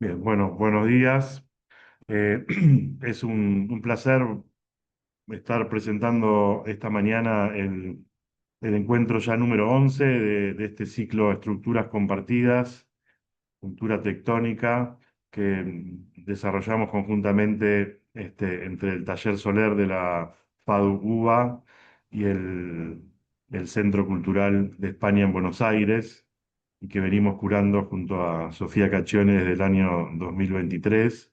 Bien, bueno, buenos días. Es un placer estar presentando esta mañana el encuentro ya número 11 de este ciclo Estructuras Compartidas, Cultura Tectónica, que desarrollamos conjuntamente entre el Taller Soler de la FADU UBA y el Centro Cultural de España en Buenos Aires, y que venimos curando junto a Sofía Caccione desde el año 2023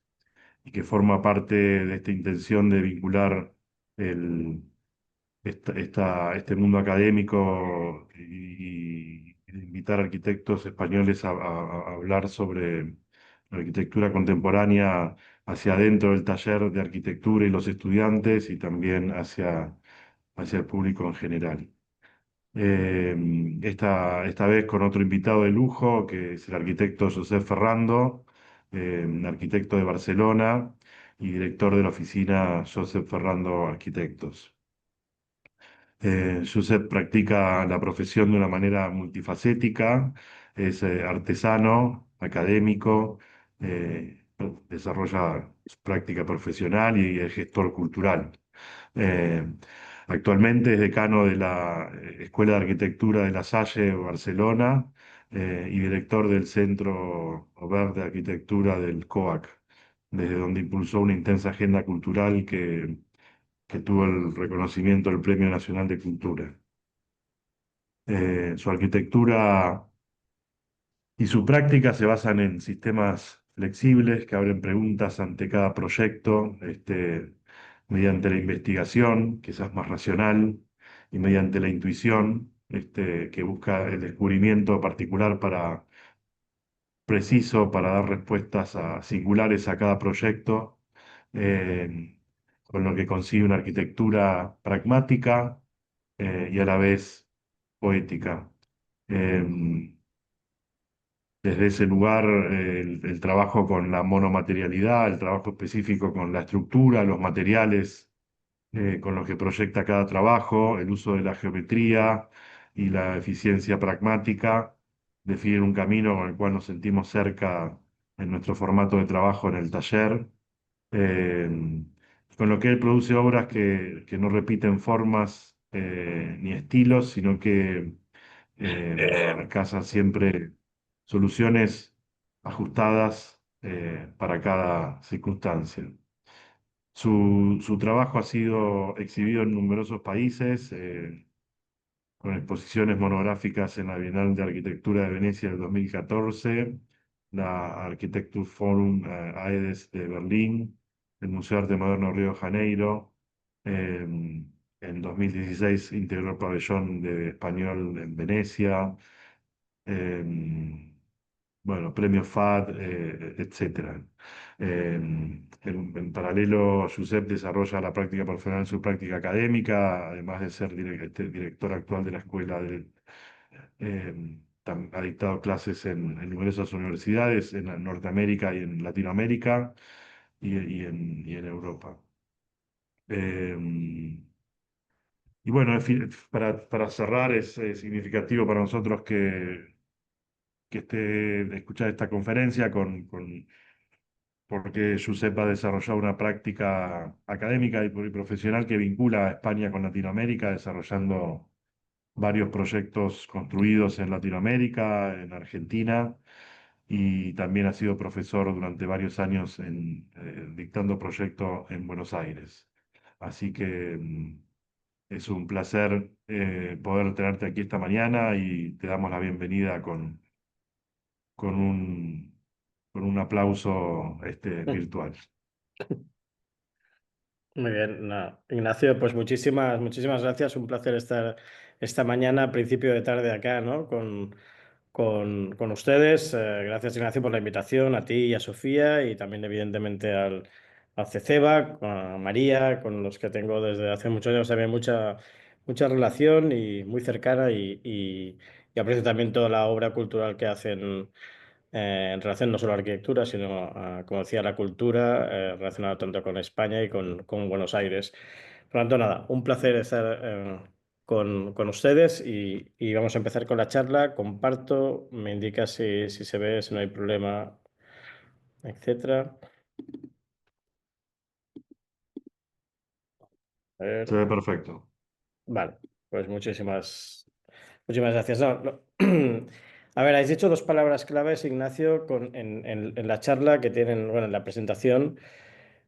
y que forma parte de esta intención de vincular el, este mundo académico y de invitar arquitectos españoles a hablar sobre la arquitectura contemporánea hacia adentro del taller de arquitectura y los estudiantes y también hacia el público en general. Esta vez con otro invitado de lujo, que es el arquitecto Josep Ferrando, arquitecto de Barcelona y director de la oficina Josep Ferrando Arquitectos. Josep practica la profesión de una manera multifacética, es artesano, académico, desarrolla su práctica profesional y es gestor cultural. Eh, Actualmente es decano de la Escuela de Arquitectura de La Salle, Barcelona, y director del Centro Obert de Arquitectura del COAC, desde donde impulsó una intensa agenda cultural que tuvo el reconocimiento del Premio Nacional de Cultura. Su arquitectura y su práctica se basan en sistemas flexibles que abren preguntas ante cada proyecto, mediante la investigación, que esa es más racional, y mediante la intuición, que busca el descubrimiento particular preciso para dar respuestas singulares a cada proyecto, eh, con lo que consigue una arquitectura pragmática y a la vez poética. Eh, Desde ese lugar, el trabajo con la monomaterialidad, el trabajo específico con la estructura, los materiales con los que proyecta cada trabajo, el uso de la geometría y la eficiencia pragmática, definen un camino con el cual nos sentimos cerca en nuestro formato de trabajo en el taller, eh, con lo que él produce obras que no repiten formas ni estilos, sino que alcanzan siempre soluciones ajustadas para cada circunstancia. Su trabajo ha sido exhibido en numerosos países, con exposiciones monográficas en la Bienal de Arquitectura de Venecia del 2014, la Architecture Forum AEDES de Berlín, el Museo de Arte Moderno Río de Janeiro. En 2016 integró el pabellón de español en Venecia. eh, bueno, premio FAD, etcétera. En paralelo, Josep desarrolla la práctica profesional en su práctica académica, además de ser director actual de la escuela ha dictado clases en numerosas universidades en Norteamérica y en Latinoamérica y en Europa. Eh, y bueno, en fin, para cerrar, es significativo para nosotros que esté escuchar esta conferencia porque Josep ha desarrollado una práctica académica y profesional que vincula a España con Latinoamérica, desarrollando varios proyectos construidos en Latinoamérica, en Argentina, y también ha sido profesor durante varios años dictando proyectos en Buenos Aires. Así que es un placer poder tenerte aquí esta mañana y te damos la bienvenida con un, con un aplauso virtual. Muy bien, Ignacio, pues muchísimas gracias. Un placer estar esta mañana, a principio de tarde acá, ¿no? Con ustedes. Gracias, Ignacio, por la invitación, a ti y a Sofía, y también, evidentemente, al CECEBA, a María, con los que tengo desde hace muchos años también mucha relación y muy cercana, y aprecio también toda la obra cultural que hacen en relación no solo a la arquitectura, sino a, como decía, la cultura relacionada tanto con España y con Buenos Aires. Por lo tanto, nada, un placer estar con ustedes, y vamos a empezar con la charla. Comparto, me indica si se ve, si no hay problema. etcétera. A Se ver. ve perfecto. Vale, pues muchísimas gracias. A ver, habéis dicho dos palabras claves, Ignacio, en la charla que tienen, bueno, en la presentación,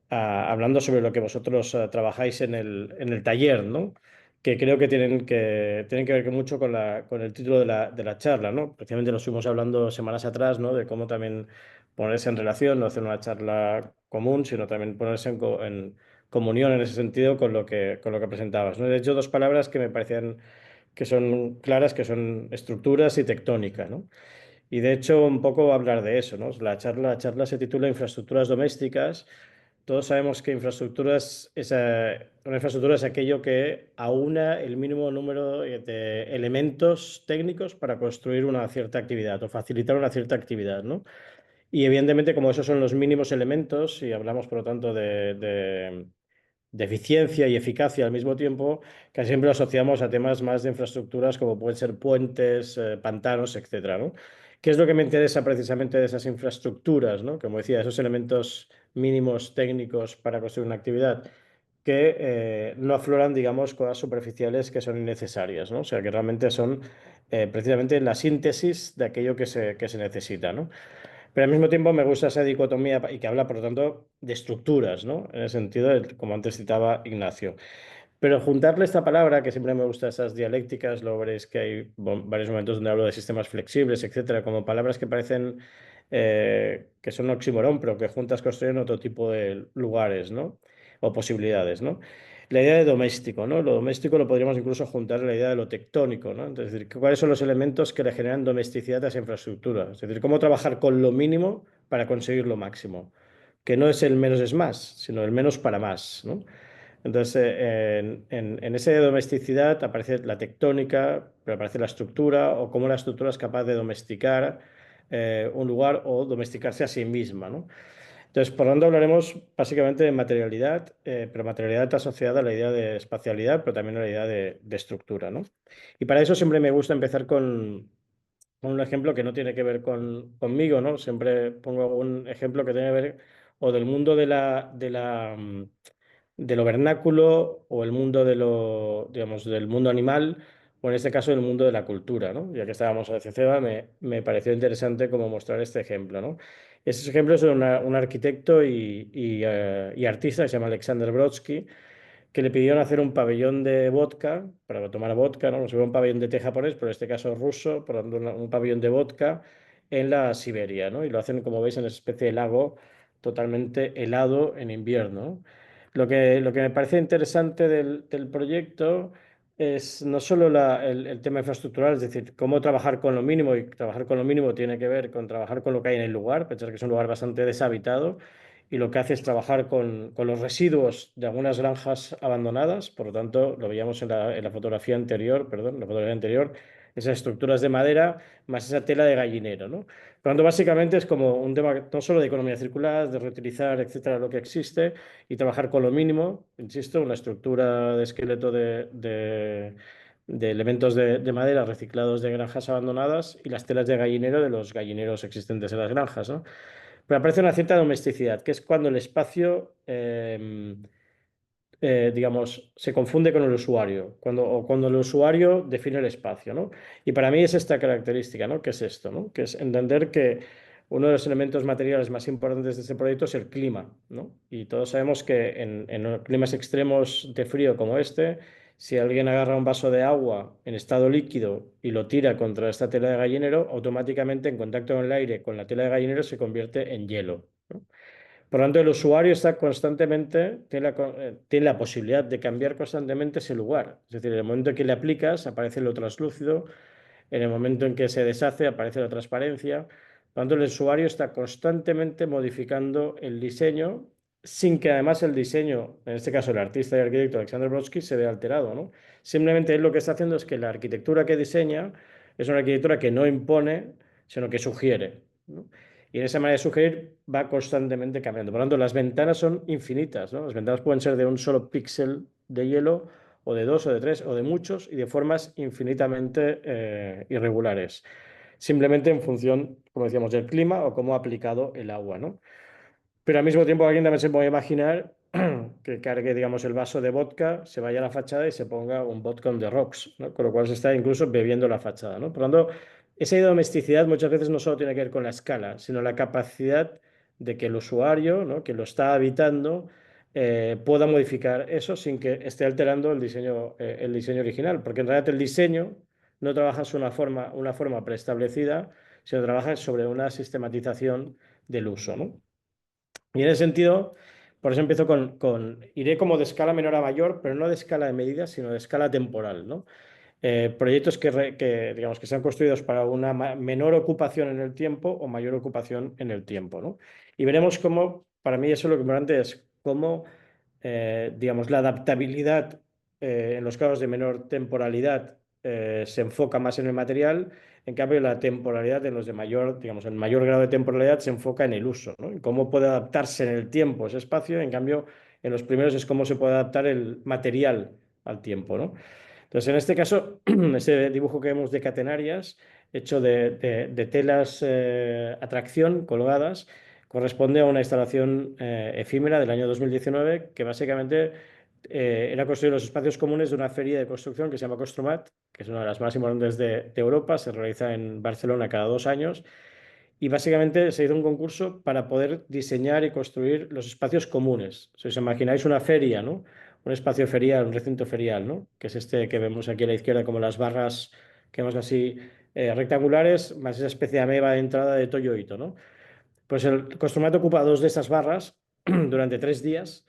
hablando sobre lo que vosotros trabajáis en el taller, ¿no? Que creo que tienen que ver mucho con el título de la charla, ¿no? Precisamente lo estuvimos hablando semanas atrás, ¿no? De cómo también ponerse en relación, no hacer una charla común, sino también ponerse en comunión en ese sentido con lo que presentabas, ¿no? De hecho, dos palabras que me parecían que son claras, que son estructuras y tectónica, ¿no? Y de hecho, un poco hablar de eso, ¿no? La charla se titula Infraestructuras domésticas. Todos sabemos que una infraestructura es aquello que aúna el mínimo número de elementos técnicos para construir una cierta actividad o facilitar una cierta actividad, ¿no? Y evidentemente, como esos son los mínimos elementos, y hablamos por lo tanto de eficiencia y eficacia al mismo tiempo, casi siempre lo asociamos a temas más de infraestructuras como pueden ser puentes, pantanos, etcétera, ¿no? ¿Qué es lo que me interesa precisamente de esas infraestructuras, ¿no? Como decía, esos elementos mínimos técnicos para construir una actividad que no afloran, digamos, cosas superficiales que son innecesarias, ¿no? O sea, que realmente son precisamente la síntesis de aquello que se necesita, ¿no? Pero al mismo tiempo me gusta esa dicotomía y que habla, por lo tanto, de estructuras, ¿no? En el sentido, como antes citaba Ignacio. Pero juntarle esta palabra, que siempre me gusta esas dialécticas, luego veréis que hay varios momentos donde hablo de sistemas flexibles, etcétera, como palabras que parecen que son oxímoron, pero que juntas construyen otro tipo de lugares, ¿no? O posibilidades, ¿no? La idea de doméstico, ¿no? Lo doméstico lo podríamos incluso juntar a la idea de lo tectónico, ¿no? Es decir, ¿cuáles son los elementos que le generan domesticidad a esa infraestructura? Es decir, cómo trabajar con lo mínimo para conseguir lo máximo, que no es el menos es más, sino el menos para más, ¿no? Entonces, en esa domesticidad aparece la tectónica, pero aparece la estructura o cómo la estructura es capaz de domesticar un lugar o domesticarse a sí misma, ¿no? Entonces, por lo tanto, hablaremos básicamente de materialidad, pero materialidad asociada a la idea de espacialidad, pero también a la idea de estructura, ¿no? Y para eso siempre me gusta empezar con un ejemplo que no tiene que ver conmigo, ¿no? Siempre pongo un ejemplo que tiene que ver o del mundo de lo vernáculo o el mundo digamos, del mundo animal o en este caso el mundo de la cultura, ¿no? Ya que estábamos en CCEBA, me pareció interesante como mostrar este ejemplo, ¿no? Ese ejemplo es de un arquitecto y artista que se llama Alexander Brodsky, que le pidieron hacer un pabellón de vodka, para tomar vodka, ¿no? Como si fuera un pabellón de té japonés, pero en este caso ruso, por lo tanto un pabellón de vodka en la Siberia, ¿no? Y lo hacen, como veis, en una especie de lago totalmente helado en invierno, ¿no? Lo que me parece interesante del proyecto es no solo el tema infraestructural, es decir, cómo trabajar con lo mínimo, y trabajar con lo mínimo tiene que ver con trabajar con lo que hay en el lugar, pensar que es un lugar bastante deshabitado, y lo que hace es trabajar con los residuos de algunas granjas abandonadas, por lo tanto, lo veíamos en la fotografía anterior, perdón, en la fotografía anterior, esas estructuras de madera más esa tela de gallinero, ¿no? Por lo tanto, básicamente es como un tema no solo de economía circular, de reutilizar, etcétera, lo que existe y trabajar con lo mínimo, insisto, una estructura de esqueleto de elementos de madera reciclados de granjas abandonadas y las telas de gallinero de los gallineros existentes en las granjas, ¿no? Pero aparece una cierta domesticidad, que es cuando el espacio, digamos, se confunde con el usuario, o cuando el usuario define el espacio, ¿no? Y para mí es esta característica, ¿no? ¿Qué es esto, ¿no? Que es entender que uno de los elementos materiales más importantes de este proyecto es el clima, ¿no? Y todos sabemos que en climas extremos de frío como este, si alguien agarra un vaso de agua en estado líquido y lo tira contra esta tela de gallinero, automáticamente en contacto con el aire, con la tela de gallinero, se convierte en hielo, ¿no? Por lo tanto, el usuario está constantemente, tiene la posibilidad de cambiar constantemente ese lugar. Es decir, en el momento en que le aplicas, aparece lo translúcido, en el momento en que se deshace, aparece la transparencia. Por lo tanto, el usuario está constantemente modificando el diseño sin que además el diseño, en este caso el artista y arquitecto Alexander Brodsky, se vea alterado, ¿no? Simplemente él lo que está haciendo es que la arquitectura que diseña es una arquitectura que no impone, sino que sugiere, ¿no? Y en esa manera de sugerir va constantemente cambiando. Por lo tanto, las ventanas son infinitas, ¿no? Las ventanas pueden ser de un solo píxel de hielo o de dos o de tres o de muchos y de formas infinitamente irregulares. simplemente en función, como decíamos, del clima o cómo ha aplicado el agua, ¿no? Pero al mismo tiempo alguien también se puede imaginar que cargue, digamos, el vaso de vodka, se vaya a la fachada y se ponga un vodka on the rocks, ¿no? Con lo cual se está incluso bebiendo la fachada, ¿no? Por lo tanto, esa domesticidad muchas veces no solo tiene que ver con la escala, sino la capacidad de que el usuario, ¿no? Que lo está habitando, pueda modificar eso sin que esté alterando el diseño original, porque en realidad el diseño no trabaja sobre una forma preestablecida, sino trabaja sobre una sistematización del uso, ¿no? Y en ese sentido, por eso empiezo iré como de escala menor a mayor, pero no de escala de medida, sino de escala temporal, ¿no? Proyectos digamos, que sean construidos para una menor ocupación en el tiempo o mayor ocupación en el tiempo, ¿no? Y veremos cómo, para mí eso lo que importante es cómo, digamos, la adaptabilidad en los casos de menor temporalidad se enfoca más en el material, en cambio la temporalidad en los de mayor, digamos, el mayor grado de temporalidad se enfoca en el uso, ¿no? En cómo puede adaptarse en el tiempo ese espacio, en cambio en los primeros es cómo se puede adaptar el material al tiempo, ¿no? Entonces, en este caso, ese dibujo que vemos de catenarias, hecho de telas atracción colgadas, corresponde a una instalación efímera del año 2019 que básicamente era construir los espacios comunes de una feria de construcción que se llama Construmat, que es una de las más importantes de Europa, se realiza en Barcelona cada 2 años y básicamente se hizo un concurso para poder diseñar y construir los espacios comunes. Si os imagináis una feria, ¿no? Un espacio ferial, un recinto ferial, ¿no? Que es este que vemos aquí a la izquierda como las barras que vemos así rectangulares, más esa especie de ameba de entrada de Toyo Ito, ¿no? Pues el Construmat ocupa dos de esas barras durante 3 días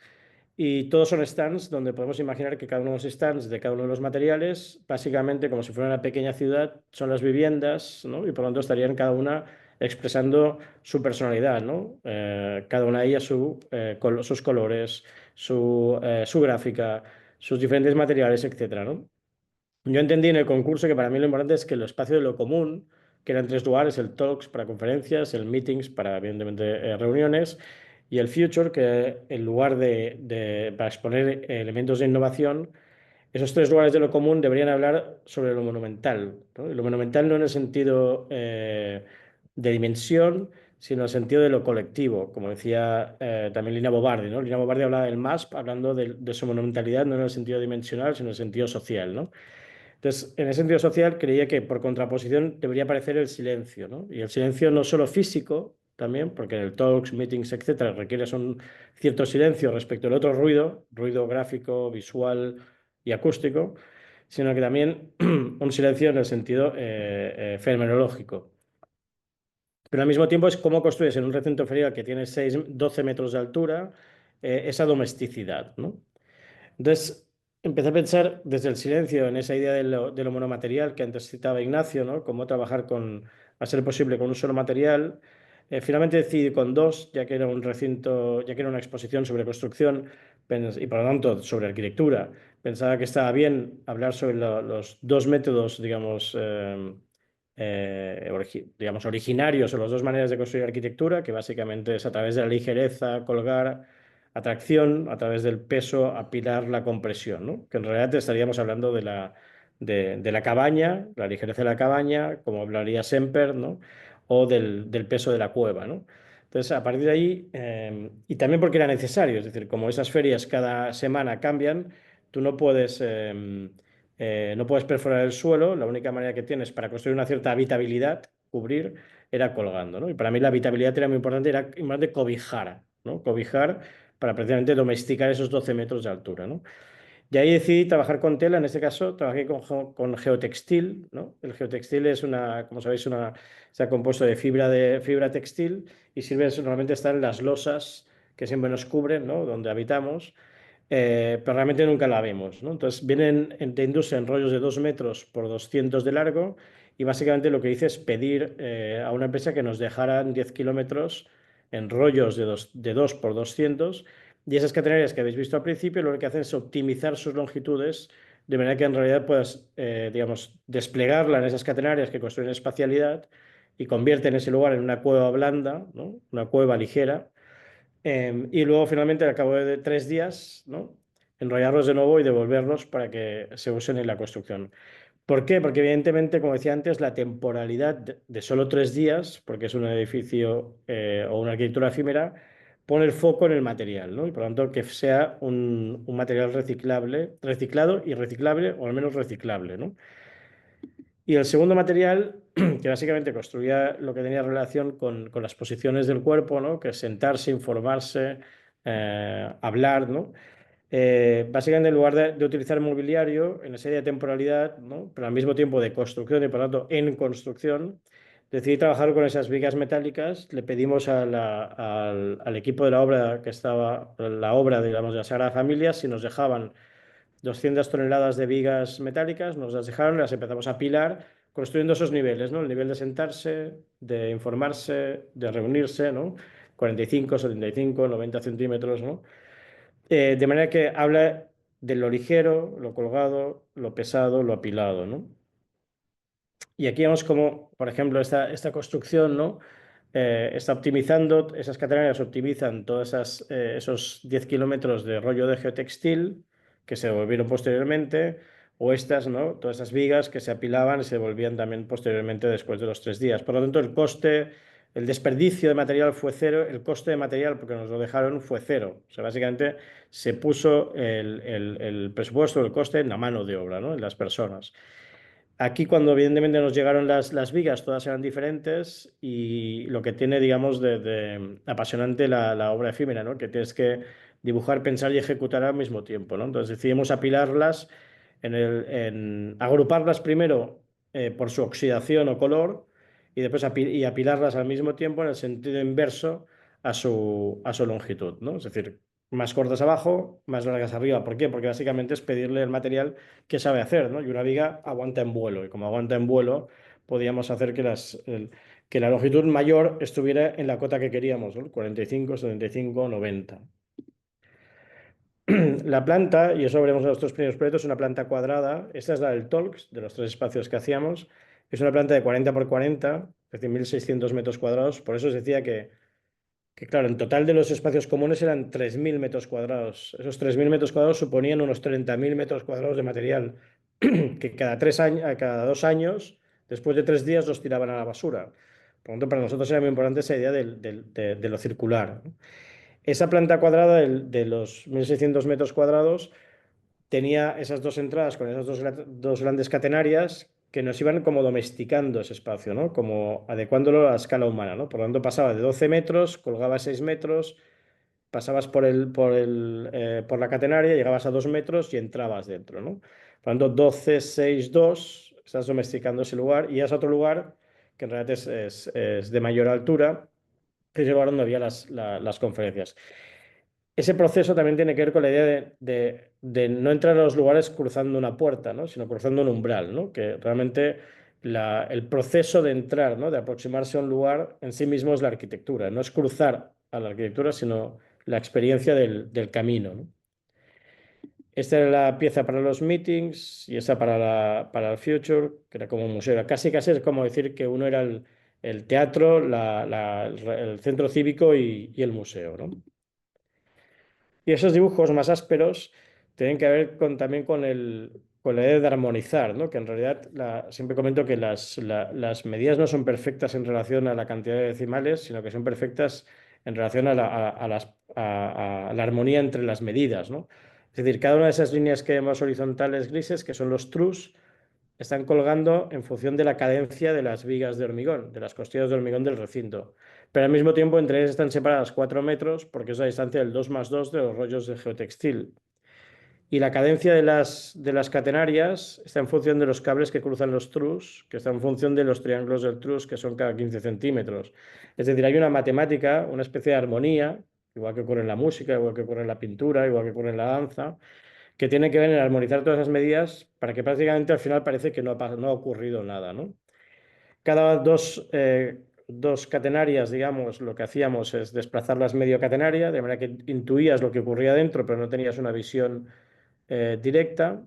y todos son stands donde podemos imaginar que cada uno de los stands de cada uno de los materiales, básicamente como si fuera una pequeña ciudad, son las viviendas, ¿no? Y por lo tanto estarían cada una expresando su personalidad, ¿no? Cada una de ellas sus colores, su gráfica, sus diferentes materiales, etcétera, ¿no? Yo entendí en el concurso que para mí lo importante es que el espacio de lo común, que eran 3 lugares, el Talks para conferencias, el Meetings para, evidentemente, reuniones, y el Future, que el lugar para exponer elementos de innovación, esos 3 lugares de lo común deberían hablar sobre lo monumental, ¿no? Y lo monumental no en el sentido de dimensión, sino en el sentido de lo colectivo, como decía también Lina Bobardi, ¿no? Lina Bobardi hablaba del MASP, hablando de su monumentalidad, no en el sentido dimensional, sino en el sentido social, ¿no? Entonces, en ese sentido social, creía que por contraposición debería aparecer el silencio, ¿no? Y el silencio no solo físico, también, porque en el talks, meetings, etcétera, requieres un cierto silencio respecto al otro ruido, ruido gráfico, visual y acústico, sino que también un silencio en el sentido fenomenológico. Pero al mismo tiempo es cómo construyes en un recinto ferial que tiene 12 metros de altura esa domesticidad, ¿no? Entonces, empecé a pensar desde el silencio en esa idea de lo monomaterial que antes citaba Ignacio, ¿no? Cómo trabajar a ser posible, con un solo material. Finalmente decidí con dos, ya que era un recinto, ya que era una exposición sobre construcción y por lo tanto sobre arquitectura. Pensaba que estaba bien hablar sobre los dos métodos, digamos, digamos, originarios o las dos maneras de construir arquitectura, que básicamente es a través de la ligereza, colgar atracción, a través del peso, apilar la compresión, ¿no? Que en realidad estaríamos hablando de la cabaña, la ligereza de la cabaña, como hablaría Semper, ¿no? O del peso de la cueva, ¿no? Entonces, a partir de ahí, y también porque era necesario, es decir, como esas ferias cada semana cambian, tú no puedes perforar el suelo, la única manera que tienes para construir una cierta habitabilidad, cubrir, era colgando, ¿no? Y para mí la habitabilidad era muy importante, era importante cobijar, ¿no? Cobijar para precisamente domesticar esos 12 metros de altura, ¿no? Y ahí decidí trabajar con tela, en este caso trabajé con geotextil, ¿no? El geotextil como sabéis, está compuesto de fibra textil y sirve normalmente estar en las losas que siempre nos cubren, ¿no? Donde habitamos, pero realmente nunca la vemos, ¿no? Entonces vienen de industria en rollos de 2 metros por 200 de largo y básicamente lo que hice es pedir a una empresa que nos dejaran 10 kilómetros en rollos de 2 por 200 y esas catenarias que habéis visto al principio lo que hacen es optimizar sus longitudes de manera que en realidad puedas, digamos, desplegarla en esas catenarias que construyen espacialidad y convierten ese lugar en una cueva blanda, ¿no? Una cueva ligera. Y luego finalmente al cabo de 3 días, ¿no? Enrollarlos de nuevo y devolverlos para que se usen en la construcción. ¿Por qué? Porque evidentemente, como decía antes, la temporalidad de solo 3 días, porque es un edificio o una arquitectura efímera, pone el foco en el material, ¿no? Y por lo tanto que sea un material reciclable, reciclado y reciclable, o al menos reciclable, ¿no? Y el segundo material, que básicamente construía lo que tenía relación con las posiciones del cuerpo, ¿no? Que es sentarse, informarse, hablar, ¿no? Básicamente, en lugar de utilizar mobiliario en esa idea de temporalidad, ¿no? Pero al mismo tiempo de construcción y por lo tanto en construcción, decidí trabajar con esas vigas metálicas. Le pedimos al equipo de la obra que estaba, la obra, digamos, de la Sagrada Familia, si nos dejaban 200 toneladas de vigas metálicas, nos las dejaron, las empezamos a pilar, construyendo esos niveles, ¿no? El nivel de sentarse, de informarse, de reunirse, ¿no? 45, 75, 90 centímetros, ¿no? De manera que habla de lo ligero, lo colgado, lo pesado, lo apilado, ¿no? Y aquí vemos como, por ejemplo, esta construcción, ¿no? Está optimizando, esas catenaриas optimizan todos esos 10 kilómetros de rollo de geotextil que se devolvieron posteriormente, o estas, ¿no? Todas esas vigas que se apilaban y se devolvían también posteriormente después de los 3 días. Por lo tanto, el coste, el desperdicio de material fue cero, el coste de material, porque nos lo dejaron, fue cero. O sea, básicamente se puso el presupuesto, el coste en la mano de obra, ¿no? En las personas. Aquí cuando evidentemente nos llegaron las vigas, todas eran diferentes y lo que tiene, digamos, de apasionante la obra efímera, ¿no? Que tienes que dibujar, pensar y ejecutar al mismo tiempo, ¿no? Entonces decidimos apilarlas, agruparlas primero por su oxidación o color y después apilarlas al mismo tiempo en el sentido inverso a su longitud, ¿no? Es decir, más cortas abajo, más largas arriba. ¿Por qué? Porque básicamente es pedirle el material que sabe hacer, ¿no? Y una viga aguanta en vuelo, y como aguanta en vuelo, podíamos hacer que la longitud mayor estuviera en la cota que queríamos, ¿no? 45, 75, 90. La planta, y eso veremos en nuestros primeros proyectos, es una planta cuadrada. Esta es la del Talks, de los 3 espacios que hacíamos. Es una planta de 40 por 40, es decir, 1.600 metros cuadrados. Por eso os decía que claro, en total de los espacios comunes eran 3.000 metros cuadrados. Esos 3.000 metros cuadrados suponían unos 30.000 metros cuadrados de material que cada 2 años, después de 3 días, los tiraban a la basura. Por lo tanto, para nosotros era muy importante esa idea de lo circular, ¿no? Esa planta cuadrada de los 1.600 metros cuadrados tenía esas dos entradas con esas dos grandes catenarias que nos iban como domesticando ese espacio, ¿no? Como adecuándolo a la escala humana, ¿no? Por lo tanto, pasaba de 12 metros, colgaba 6 metros, pasabas por la catenaria, llegabas a 2 metros y entrabas dentro, ¿no? Por lo tanto, 12, 6, 2, estás domesticando ese lugar y es otro lugar que en realidad es de mayor altura, que es el lugar donde había las conferencias. Ese proceso también tiene que ver con la idea de no entrar a los lugares cruzando una puerta, ¿no? Sino cruzando un umbral, ¿no? Que realmente el proceso de entrar, ¿no? De aproximarse a un lugar en sí mismo es la arquitectura. No es cruzar a la arquitectura, sino la experiencia del camino, ¿no? Esta era la pieza para los meetings y esa para el future, que era como un museo. Era casi, casi es como decir que uno era el teatro, el centro cívico y el museo, ¿no? Y esos dibujos más ásperos tienen que ver también con la idea de armonizar, ¿no? Que en realidad siempre comento que las medidas no son perfectas en relación a la cantidad de decimales, sino que son perfectas en relación a la armonía entre las medidas, ¿no? Es decir, cada una de esas líneas que vemos horizontales grises, que son los trus, están colgando en función de la cadencia de las vigas de hormigón, de las costillas de hormigón del recinto. Pero al mismo tiempo entre ellas están separadas 4 metros porque es la distancia del 2 más 2 de los rollos de geotextil. Y la cadencia de las catenarias está en función de los cables que cruzan los trus, que está en función de los triángulos del trus, que son cada 15 centímetros. Es decir, hay una matemática, una especie de armonía, igual que ocurre en la música, igual que ocurre en la pintura, igual que ocurre en la danza, que tiene que ver en armonizar todas esas medidas para que prácticamente al final parece que no ha ocurrido nada, ¿no? Cada dos catenarias, digamos, lo que hacíamos es desplazarlas medio catenaria, de manera que intuías lo que ocurría dentro, pero no tenías una visión directa,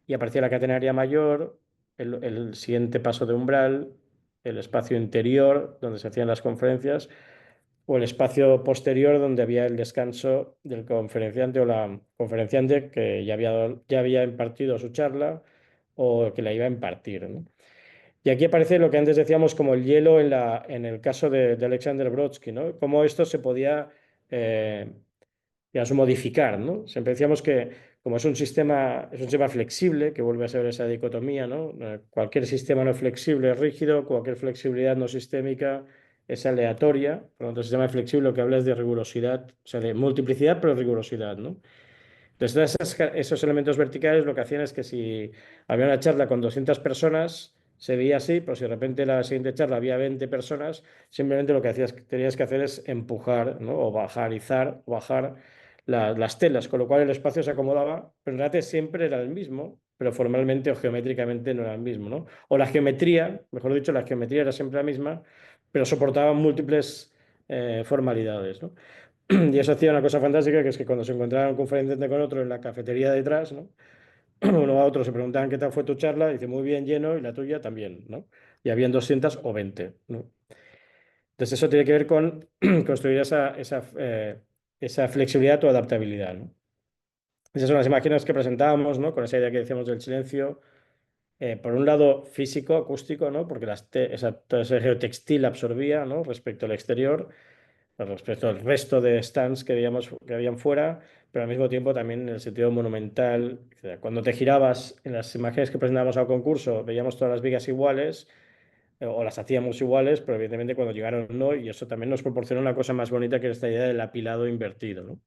y aparecía la catenaria mayor, el siguiente paso de umbral, el espacio interior donde se hacían las conferencias, o el espacio posterior donde había el descanso del conferenciante o la conferenciante que ya había impartido su charla o que la iba a impartir, ¿no? Y aquí aparece lo que antes decíamos como el hielo en el caso de Alexander Brodsky, ¿no? Cómo esto se podía, eh, digamos, modificar, ¿no? Siempre decíamos que como es un sistema flexible, que vuelve a ser esa dicotomía, ¿no? Cualquier sistema no flexible es rígido, cualquier flexibilidad no sistémica es aleatoria. Por lo tanto, el sistema flexible lo que habla es de rigurosidad, o sea, de multiplicidad, pero rigurosidad, ¿no? Entonces, esos elementos verticales lo que hacían es que si había una charla con 200 personas, se veía así, pero si de repente en la siguiente charla había 20 personas, simplemente lo que tenías que hacer es empujar, ¿no? O bajar las telas, con lo cual el espacio se acomodaba, pero en realidad siempre era el mismo, pero formalmente o geométricamente no era el mismo, ¿no? O la geometría, mejor dicho, la geometría era siempre la misma, pero soportaba múltiples formalidades, ¿no? Y eso hacía una cosa fantástica, que es que cuando se encontraban un conferenciante con otro en la cafetería detrás, ¿no? Uno a otro se preguntaban qué tal fue tu charla, y dice muy bien, lleno, y la tuya también, ¿no? Y habían 200 o 20, ¿no? Entonces eso tiene que ver con construir esa flexibilidad o adaptabilidad, ¿no? Esas son las imágenes que presentábamos, ¿no? Con esa idea que decíamos del silencio. Por un lado físico, acústico, ¿no? Porque todo ese geotextil absorbía, ¿no? Respecto al exterior, respecto al resto de stands que habían fuera, pero al mismo tiempo también en el sentido monumental. Etcétera. Cuando te girabas en las imágenes que presentábamos al concurso, veíamos todas las vigas iguales, o las hacíamos iguales, pero evidentemente cuando llegaron no, y eso también nos proporciona una cosa más bonita, que es esta idea del apilado invertido, ¿no?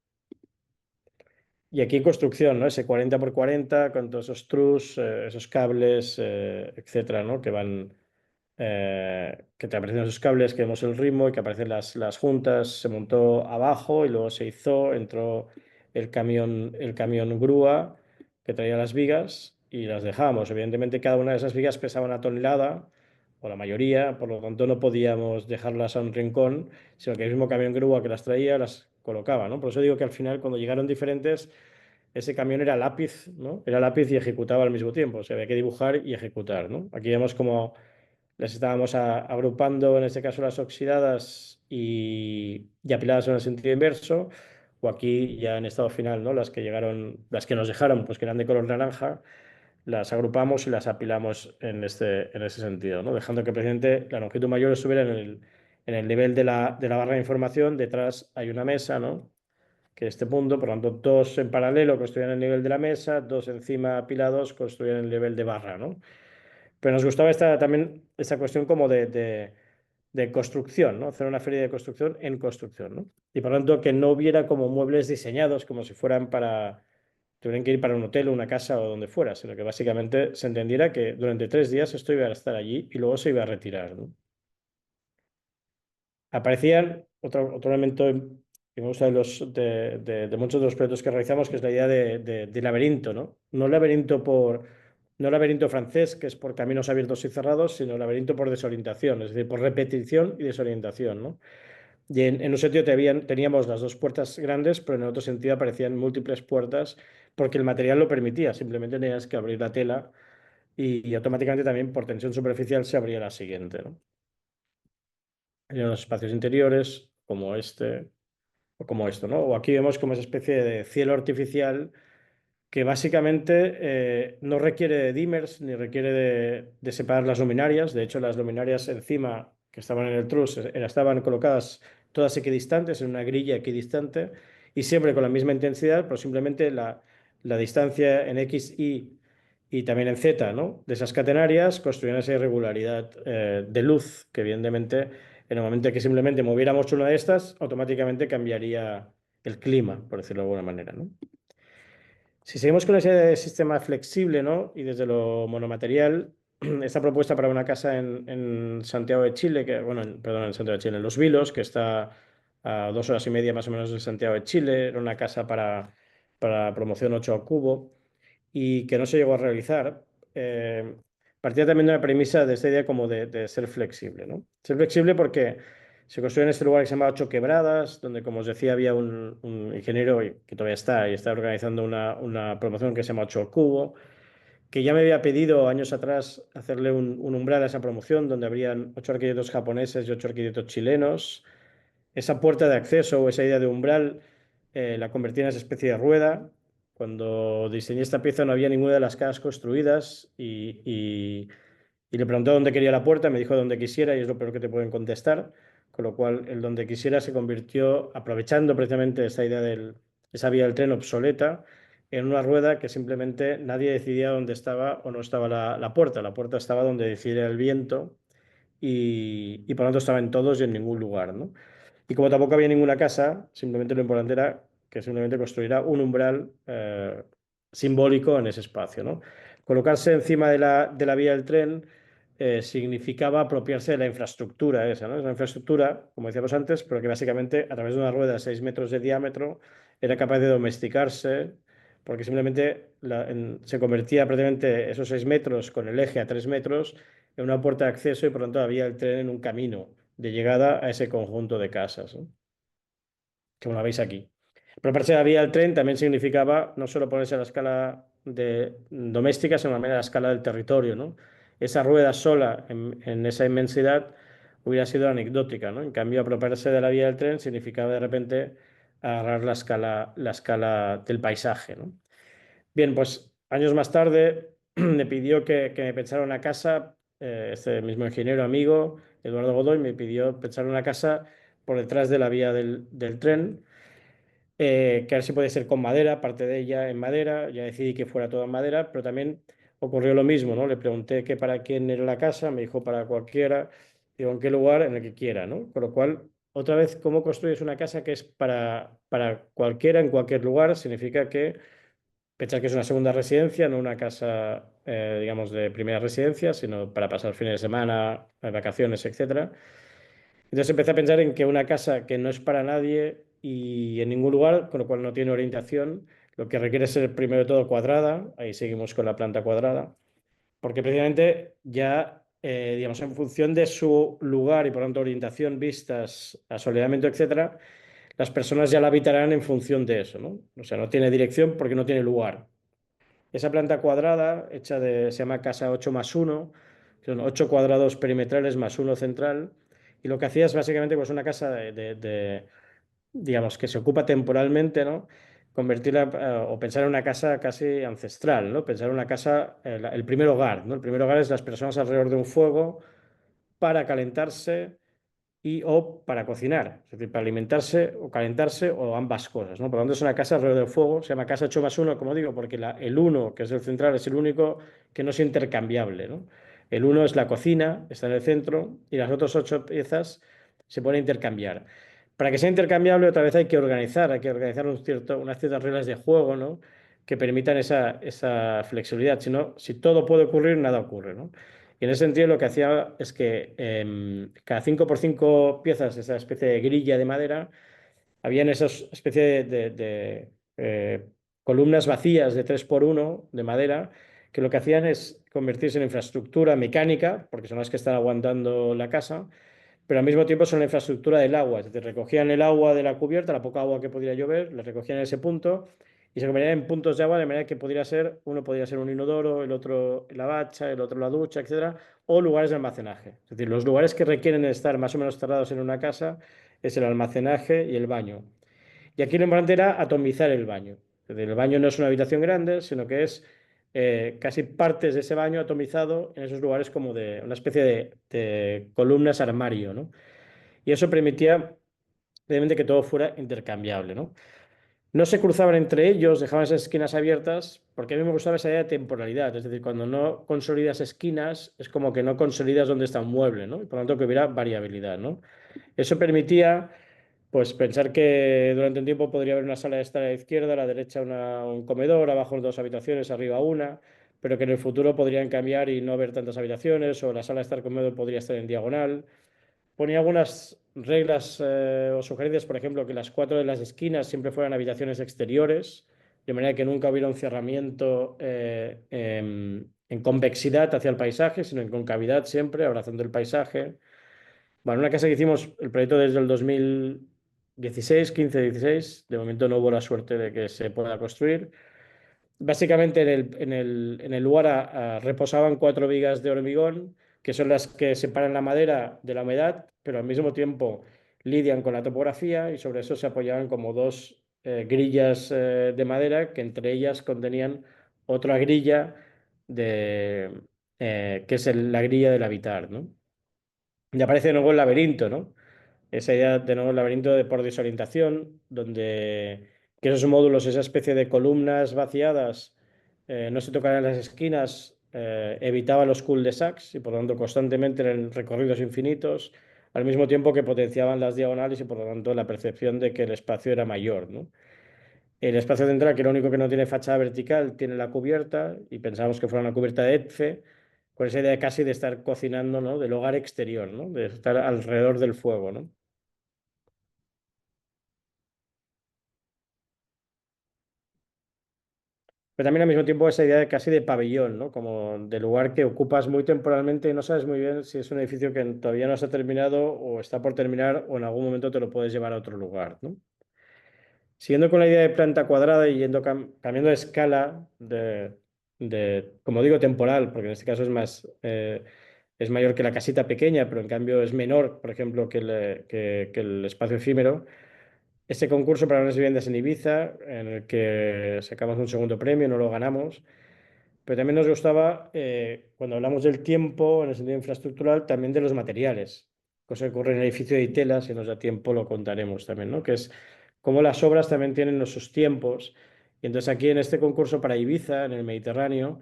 Y aquí en construcción, ¿no? Ese 40 por 40 con todos esos trus, esos cables, etcétera, ¿no? Que te aparecen esos cables, que vemos el ritmo y que aparecen las juntas. Se montó abajo y luego se hizo, entró el camión grúa que traía las vigas y las dejamos. Evidentemente, cada una de esas vigas pesaba una tonelada, o la mayoría, por lo tanto no podíamos dejarlas a un rincón, sino que el mismo camión grúa que las traía las colocaba, ¿no? Por eso digo que al final, cuando llegaron diferentes, ese camión era lápiz, ¿no? Era lápiz y ejecutaba al mismo tiempo. O sea, había que dibujar y ejecutar, ¿no? Aquí vemos como las estábamos agrupando, en este caso las oxidadas y apiladas en el sentido inverso, o aquí ya en estado final, ¿no? Las que llegaron, las que nos dejaron, pues que eran de color naranja, las agrupamos y las apilamos en ese sentido, ¿no? Dejando que precisamente la longitud mayor estuviera en el nivel de la barra de información. Detrás hay una mesa, ¿no? Que este punto, por lo tanto, dos en paralelo construían el nivel de la mesa, dos encima apilados construían el nivel de barra, ¿no? Pero nos gustaba también esta cuestión como de construcción, ¿no? Hacer una feria de construcción en construcción, ¿no? Y por lo tanto, que no hubiera como muebles diseñados como si fueran tuvieran que ir para un hotel o una casa o donde fuera, sino que básicamente se entendiera que durante 3 días esto iba a estar allí y luego se iba a retirar, ¿no? Aparecían otro elemento que me gusta de muchos de los proyectos que realizamos, que es la idea de laberinto, ¿no? No laberinto francés, que es por caminos abiertos y cerrados, sino laberinto por desorientación, es decir, por repetición y desorientación, ¿no? Y en un sentido teníamos las dos puertas grandes, pero en otro sentido aparecían múltiples puertas porque el material lo permitía. Simplemente tenías que abrir la tela y automáticamente también por tensión superficial se abría la siguiente, ¿no? En los espacios interiores, como este o como esto, ¿no? O aquí vemos como esa especie de cielo artificial que básicamente no requiere de dimmers ni requiere de separar las luminarias. De hecho, las luminarias encima que estaban en el trus estaban colocadas todas equidistantes en una grilla equidistante y siempre con la misma intensidad, pero simplemente la distancia en X, y también en Z, ¿no? De esas catenarias construían esa irregularidad de luz que evidentemente en el momento que simplemente moviéramos una de estas, automáticamente cambiaría el clima, por decirlo de alguna manera, ¿no? Si seguimos con ese sistema flexible, ¿no? Y desde lo monomaterial, esta propuesta para una casa en Santiago de Chile, bueno, perdón, en Santiago de Chile, en Los Vilos, que está a 2 horas y media más o menos de Santiago de Chile, era una casa para promoción 8 al cubo y que no se llegó a realizar. eh, Partía también de una premisa de esta idea como de ser flexible, ¿no? Ser flexible porque se construyó en este lugar que se llama Ocho Quebradas, donde, como os decía, había un ingeniero que todavía está y está organizando una promoción que se llama Ocho al Cubo, que ya me había pedido años atrás hacerle un umbral a esa promoción, donde habrían 8 arquitectos japoneses y 8 arquitectos chilenos. Esa puerta de acceso o esa idea de umbral la convertí en esa especie de rueda, Cuando diseñé esta pieza no había ninguna de las casas construidas y le pregunté dónde quería la puerta, me dijo donde quisiera y es lo peor que te pueden contestar, con lo cual el donde quisiera se convirtió, aprovechando precisamente esa idea esa vía del tren obsoleta, en una rueda que simplemente nadie decidía dónde estaba o no estaba la puerta. La puerta estaba donde decidiera el viento y por lo tanto estaba en todos y en ningún lugar, ¿no? Y como tampoco había ninguna casa, simplemente lo importante era que simplemente construirá un umbral simbólico en ese espacio, ¿no? Colocarse encima de la vía del tren significaba apropiarse de la infraestructura esa, ¿no? Es una infraestructura, como decíamos antes, pero que básicamente a través de una rueda de 6 metros de diámetro era capaz de domesticarse, porque simplemente se convertía prácticamente esos 6 metros con el eje a 3 metros en una puerta de acceso y por lo tanto había el tren en un camino de llegada a ese conjunto de casas, ¿no? Como la veis aquí. Pero para la vía del tren también significaba no solo ponerse a la escala doméstica, sino también a la escala del territorio, ¿no? Esa rueda sola en esa inmensidad hubiera sido anecdótica, ¿no? En cambio, apropiarse de la vía del tren significaba de repente agarrar la escala del paisaje, ¿no? Bien, pues años más tarde me pidió que me pensara una casa, este mismo ingeniero amigo, Eduardo Godoy, me pidió pensar una casa por detrás de la vía del tren, que a ver si puede ser con madera, parte de ella en madera, ya decidí que fuera toda en madera, pero también ocurrió lo mismo, ¿no? Le pregunté que para quién era la casa, me dijo para cualquiera, digo, en qué lugar, en el que quiera, ¿no? Con lo cual, otra vez, ¿cómo construyes una casa que es para cualquiera, en cualquier lugar? Significa que pensar que es una segunda residencia, no una casa, digamos, de primera residencia, sino para pasar fines de semana, vacaciones, etcétera. Entonces empecé a pensar en que una casa que no es para nadie y en ningún lugar, con lo cual no tiene orientación, lo que requiere es ser primero de todo cuadrada, ahí seguimos con la planta cuadrada, porque precisamente ya, digamos, en función de su lugar y por tanto orientación, vistas, asoleamiento, etcétera, las personas ya la habitarán en función de eso, ¿no? O sea, no tiene dirección porque no tiene lugar. Esa planta cuadrada, se llama casa 8 más uno, son 8 cuadrados perimetrales más uno central, y lo que hacía es básicamente pues, una casa digamos, que se ocupa temporalmente, ¿no? Convertirla o pensar en una casa casi ancestral, ¿no? Pensar en una casa, el primer hogar, ¿no? El primer hogar es las personas alrededor de un fuego para calentarse y o para cocinar, es decir, para alimentarse o calentarse o ambas cosas, ¿no? Por lo tanto, es una casa alrededor del fuego, se llama casa 8 más uno, como digo, porque el uno, que es el central, es el único que no es intercambiable, ¿no? El uno es la cocina, está en el centro, y las otras 8 piezas se pueden intercambiar. Para que sea intercambiable, otra vez hay que organizar unas ciertas reglas de juego, ¿no? Que permitan esa flexibilidad. Si no, si todo puede ocurrir, nada ocurre, ¿no? Y en ese sentido lo que hacía es que cada 5 por 5 piezas, esa especie de grilla de madera, habían esas especie de columnas vacías de 3 por uno de madera, que lo que hacían es convertirse en infraestructura mecánica, porque son las que están aguantando la casa, pero al mismo tiempo son la infraestructura del agua, es decir, recogían el agua de la cubierta, la poca agua que podría llover, la recogían en ese punto y se convertían en puntos de agua de manera que uno podría ser un inodoro, el otro la bacha, el otro la ducha, etcétera, o lugares de almacenaje. Es decir, los lugares que requieren estar más o menos cerrados en una casa es el almacenaje y el baño. Y aquí lo importante era atomizar el baño. Es decir, el baño no es una habitación grande, sino que es casi partes de ese baño atomizado en esos lugares como de una especie de columnas armario, ¿no? Y eso permitía, evidentemente, que todo fuera intercambiable, ¿no? No se cruzaban entre ellos, dejaban esas esquinas abiertas, porque a mí me gustaba esa idea de temporalidad. Es decir, cuando no consolidas esquinas, es como que no consolidas dónde está un mueble, ¿no? Y por lo tanto que hubiera variabilidad, ¿no? Eso permitía, pues, pensar que durante un tiempo podría haber una sala de estar a la izquierda, a la derecha un comedor, abajo dos habitaciones, arriba una, pero que en el futuro podrían cambiar y no haber tantas habitaciones, o la sala de estar comedor podría estar en diagonal. Ponía algunas reglas o sugerencias, por ejemplo, que las 4 de las esquinas siempre fueran habitaciones exteriores, de manera que nunca hubiera un cerramiento en convexidad hacia el paisaje, sino en concavidad siempre, abrazando el paisaje. Bueno, una casa que hicimos el proyecto desde el 2016, 15-16, de momento no hubo la suerte de que se pueda construir. Básicamente en el lugar reposaban 4 vigas de hormigón, que son las que separan la madera de la humedad, pero al mismo tiempo lidian con la topografía y sobre eso se apoyaban como dos grillas de madera que entre ellas contenían otra grilla que es la grilla del habitar, ¿no? Y aparece de nuevo el laberinto, ¿no? Esa idea de nuevo el laberinto por desorientación, donde que esos módulos, esa especie de columnas vaciadas, no se tocaran las esquinas, evitaba los cul-de-sacs y por lo tanto constantemente eran recorridos infinitos, al mismo tiempo que potenciaban las diagonales y por lo tanto la percepción de que el espacio era mayor, ¿no? El espacio central, que lo único que no tiene fachada vertical, tiene la cubierta y pensábamos que fuera una cubierta de ETFE, con esa idea casi de estar cocinando, ¿no? Del hogar exterior, ¿no? De estar alrededor del fuego, ¿no? Pero también al mismo tiempo esa idea de casi de pabellón, ¿no? Como de lugar que ocupas muy temporalmente y no sabes muy bien si es un edificio que todavía no se ha terminado o está por terminar o en algún momento te lo puedes llevar a otro lugar, ¿no? Siguiendo con la idea de planta cuadrada y cambiando de escala como digo, temporal, porque en este caso es mayor que la casita pequeña, pero en cambio es menor, por ejemplo, que el espacio efímero. Este concurso para unas viviendas en Ibiza, en el que sacamos un segundo premio, no lo ganamos, pero también nos gustaba, cuando hablamos del tiempo, en el sentido infraestructural, también de los materiales, cosa que ocurre en el edificio de Itela, si nos da tiempo lo contaremos también, ¿no? Que es cómo las obras también tienen sus tiempos. Y entonces aquí en este concurso para Ibiza, en el Mediterráneo,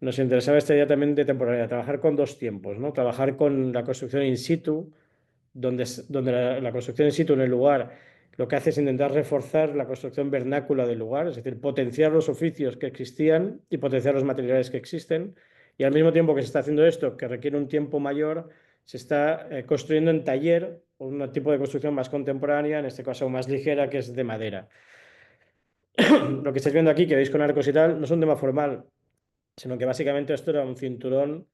nos interesaba esta idea también de temporalidad, trabajar con dos tiempos, ¿no? Trabajar con la construcción in situ, donde la construcción in situ en el lugar lo que hace es intentar reforzar la construcción vernácula del lugar, es decir, potenciar los oficios que existían y potenciar los materiales que existen. Y al mismo tiempo que se está haciendo esto, que requiere un tiempo mayor, se está construyendo en taller un tipo de construcción más contemporánea, en este caso más ligera, que es de madera. Lo que estáis viendo aquí, que veis con arcos y tal, no es un tema formal, sino que básicamente esto era un cinturón,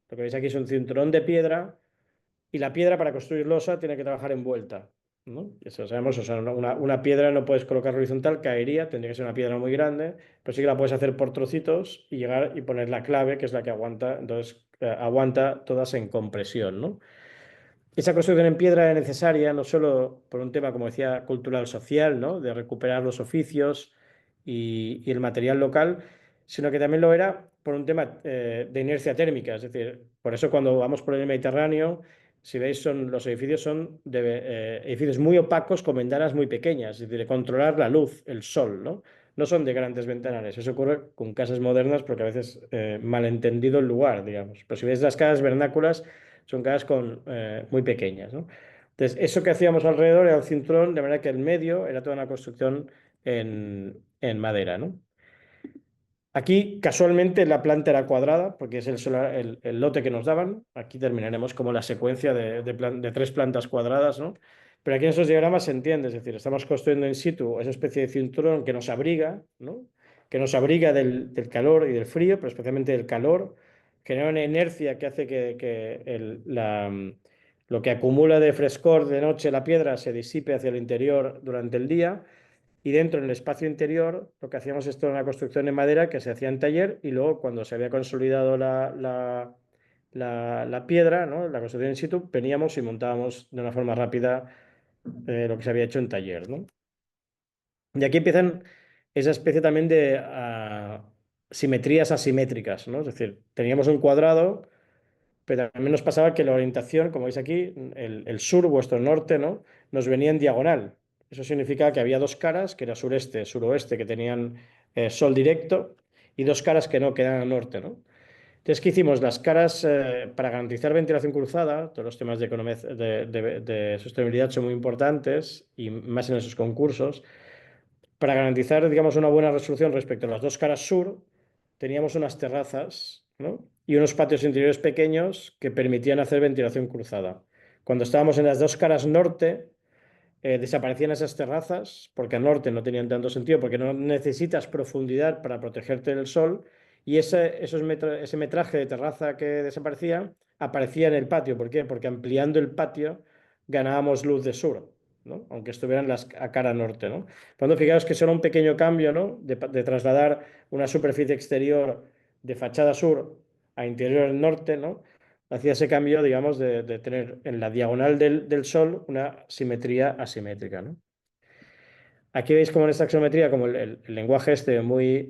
lo que veis aquí es un cinturón de piedra y la piedra para construir losa tiene que trabajar envuelta, ¿no? Eso lo sabemos, o sea, una piedra no puedes colocar horizontal, caería, tendría que ser una piedra muy grande, pero sí que la puedes hacer por trocitos y llegar y poner la clave, que es la que aguanta, entonces aguanta todas en compresión, ¿no? Esa construcción en piedra era necesaria no solo por un tema, como decía, cultural social, ¿no? De recuperar los oficios y el material local, sino que también lo era por un tema de inercia térmica. Es decir, por eso cuando vamos por el Mediterráneo, si veis, los edificios son edificios muy opacos con ventanas muy pequeñas, es decir, de controlar la luz, el sol, ¿no? No son de grandes ventanales. Eso ocurre con casas modernas porque a veces malentendido el lugar, digamos. Pero si veis las casas vernáculas, son casas muy pequeñas, ¿no? Entonces, eso que hacíamos alrededor era un cinturón, de manera que el medio era toda una construcción en madera, ¿no? Aquí, casualmente, la planta era cuadrada, porque es el lote que nos daban. Aquí terminaremos como la secuencia de tres plantas cuadradas, ¿no? Pero aquí en esos diagramas se entiende, es decir, estamos construyendo in situ esa especie de cinturón que nos abriga, ¿no? Que nos abriga del calor y del frío, pero especialmente del calor, genera una inercia que hace que lo que acumula de frescor de noche la piedra se disipe hacia el interior durante el día y dentro, en el espacio interior, lo que hacíamos esto era una construcción en madera que se hacía en taller y luego cuando se había consolidado la piedra, ¿no? La construcción in situ, veníamos y montábamos de una forma rápida lo que se había hecho en taller, ¿no? Y aquí empiezan esa especie también de simetrías asimétricas, ¿no? Es decir, teníamos un cuadrado, pero también nos pasaba que la orientación, como veis aquí, el sur, vuestro norte, ¿no? Nos venía en diagonal. Eso significa que había dos caras, que era sureste, suroeste, que tenían sol directo, y dos caras que no, que eran al norte, ¿no? Entonces, ¿qué hicimos? Las caras, para garantizar ventilación cruzada, todos los temas de sostenibilidad son muy importantes, y más en esos concursos, para garantizar, digamos, una buena resolución respecto a las dos caras sur, teníamos unas terrazas, ¿no? Y unos patios interiores pequeños que permitían hacer ventilación cruzada. Cuando estábamos en las dos caras norte, desaparecían esas terrazas, porque al norte no tenían tanto sentido, porque no necesitas profundidad para protegerte del sol, y ese metraje de terraza que desaparecía aparecía en el patio. ¿Por qué? Porque ampliando el patio ganábamos luz de sur, ¿no? Aunque estuvieran a cara norte, ¿no? Cuando fijaos que solo un pequeño cambio, ¿no? De trasladar una superficie exterior de fachada sur a interior norte, ¿no? Hacía ese cambio, digamos, de tener en la diagonal del Sol una simetría asimétrica, ¿no? Aquí veis como en esta axonometría, como el lenguaje este muy,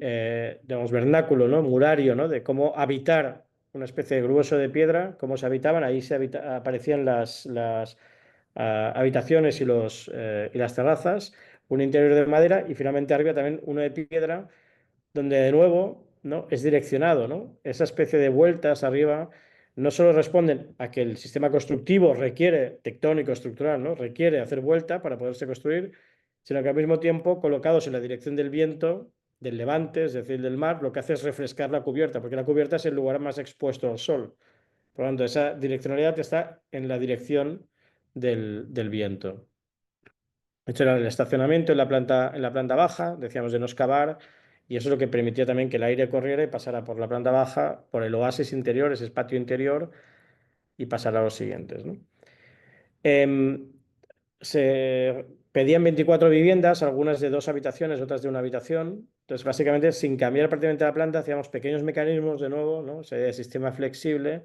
digamos, vernáculo, ¿no? Murario, ¿no? De cómo habitar una especie de grueso de piedra, cómo se habitaban, ahí aparecían las habitaciones y las terrazas, un interior de madera y finalmente arriba también uno de piedra donde de nuevo, ¿no? Es direccionado, ¿no? Esa especie de vueltas arriba no solo responden a que el sistema constructivo requiere, tectónico, estructural, ¿no? Requiere hacer vuelta para poderse construir, sino que al mismo tiempo, colocados en la dirección del viento, del levante, es decir, del mar, lo que hace es refrescar la cubierta, porque la cubierta es el lugar más expuesto al sol. Por lo tanto, esa direccionalidad está en la dirección del viento. Esto era el estacionamiento en la planta baja, decíamos de no excavar, y eso es lo que permitía también que el aire corriera y pasara por la planta baja, por el oasis interior, ese patio interior, y pasara a los siguientes, ¿no? Em, Se pedían 24 viviendas, algunas de 2 habitaciones, otras de 1 habitación. Entonces, básicamente, sin cambiar prácticamente la planta, hacíamos pequeños mecanismos de nuevo, ¿no? Ese sistema flexible,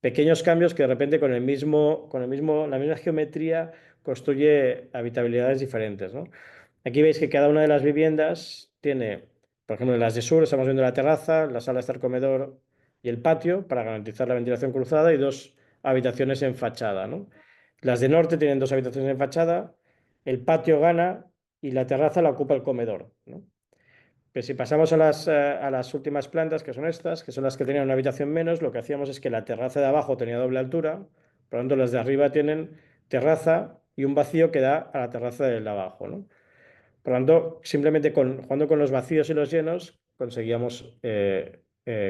pequeños cambios que de repente la misma geometría construye habitabilidades diferentes, ¿no? Aquí veis que cada una de las viviendas tiene, por ejemplo, en las de sur estamos viendo la terraza, la sala de estar comedor y el patio para garantizar la ventilación cruzada y 2 habitaciones en fachada, ¿no? Las de norte tienen 2 habitaciones en fachada, el patio gana y la terraza la ocupa el comedor, ¿no? Pero si pasamos a las últimas plantas, que son estas, que son las que tenían una habitación menos, lo que hacíamos es que la terraza de abajo tenía doble altura, por lo tanto las de arriba tienen terraza y un vacío que da a la terraza del de abajo, ¿no? Por lo tanto, simplemente jugando con los vacíos y los llenos, conseguíamos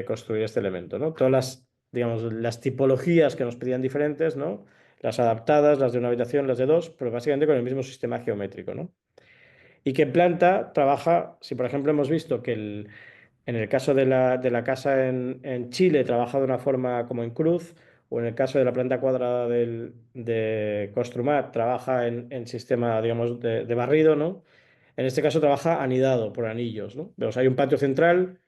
construir este elemento, ¿no? Todas digamos, las tipologías que nos pedían diferentes, ¿no? Las adaptadas, las de una habitación, las de dos, pero básicamente con el mismo sistema geométrico, ¿no? Y que en planta trabaja, si por ejemplo hemos visto que en el caso de la casa en Chile trabaja de una forma como en cruz, o en el caso de la planta cuadrada de Construmat trabaja en sistema, digamos, de barrido, ¿no? En este caso trabaja anidado por anillos, ¿no? Vemos, hay un patio central,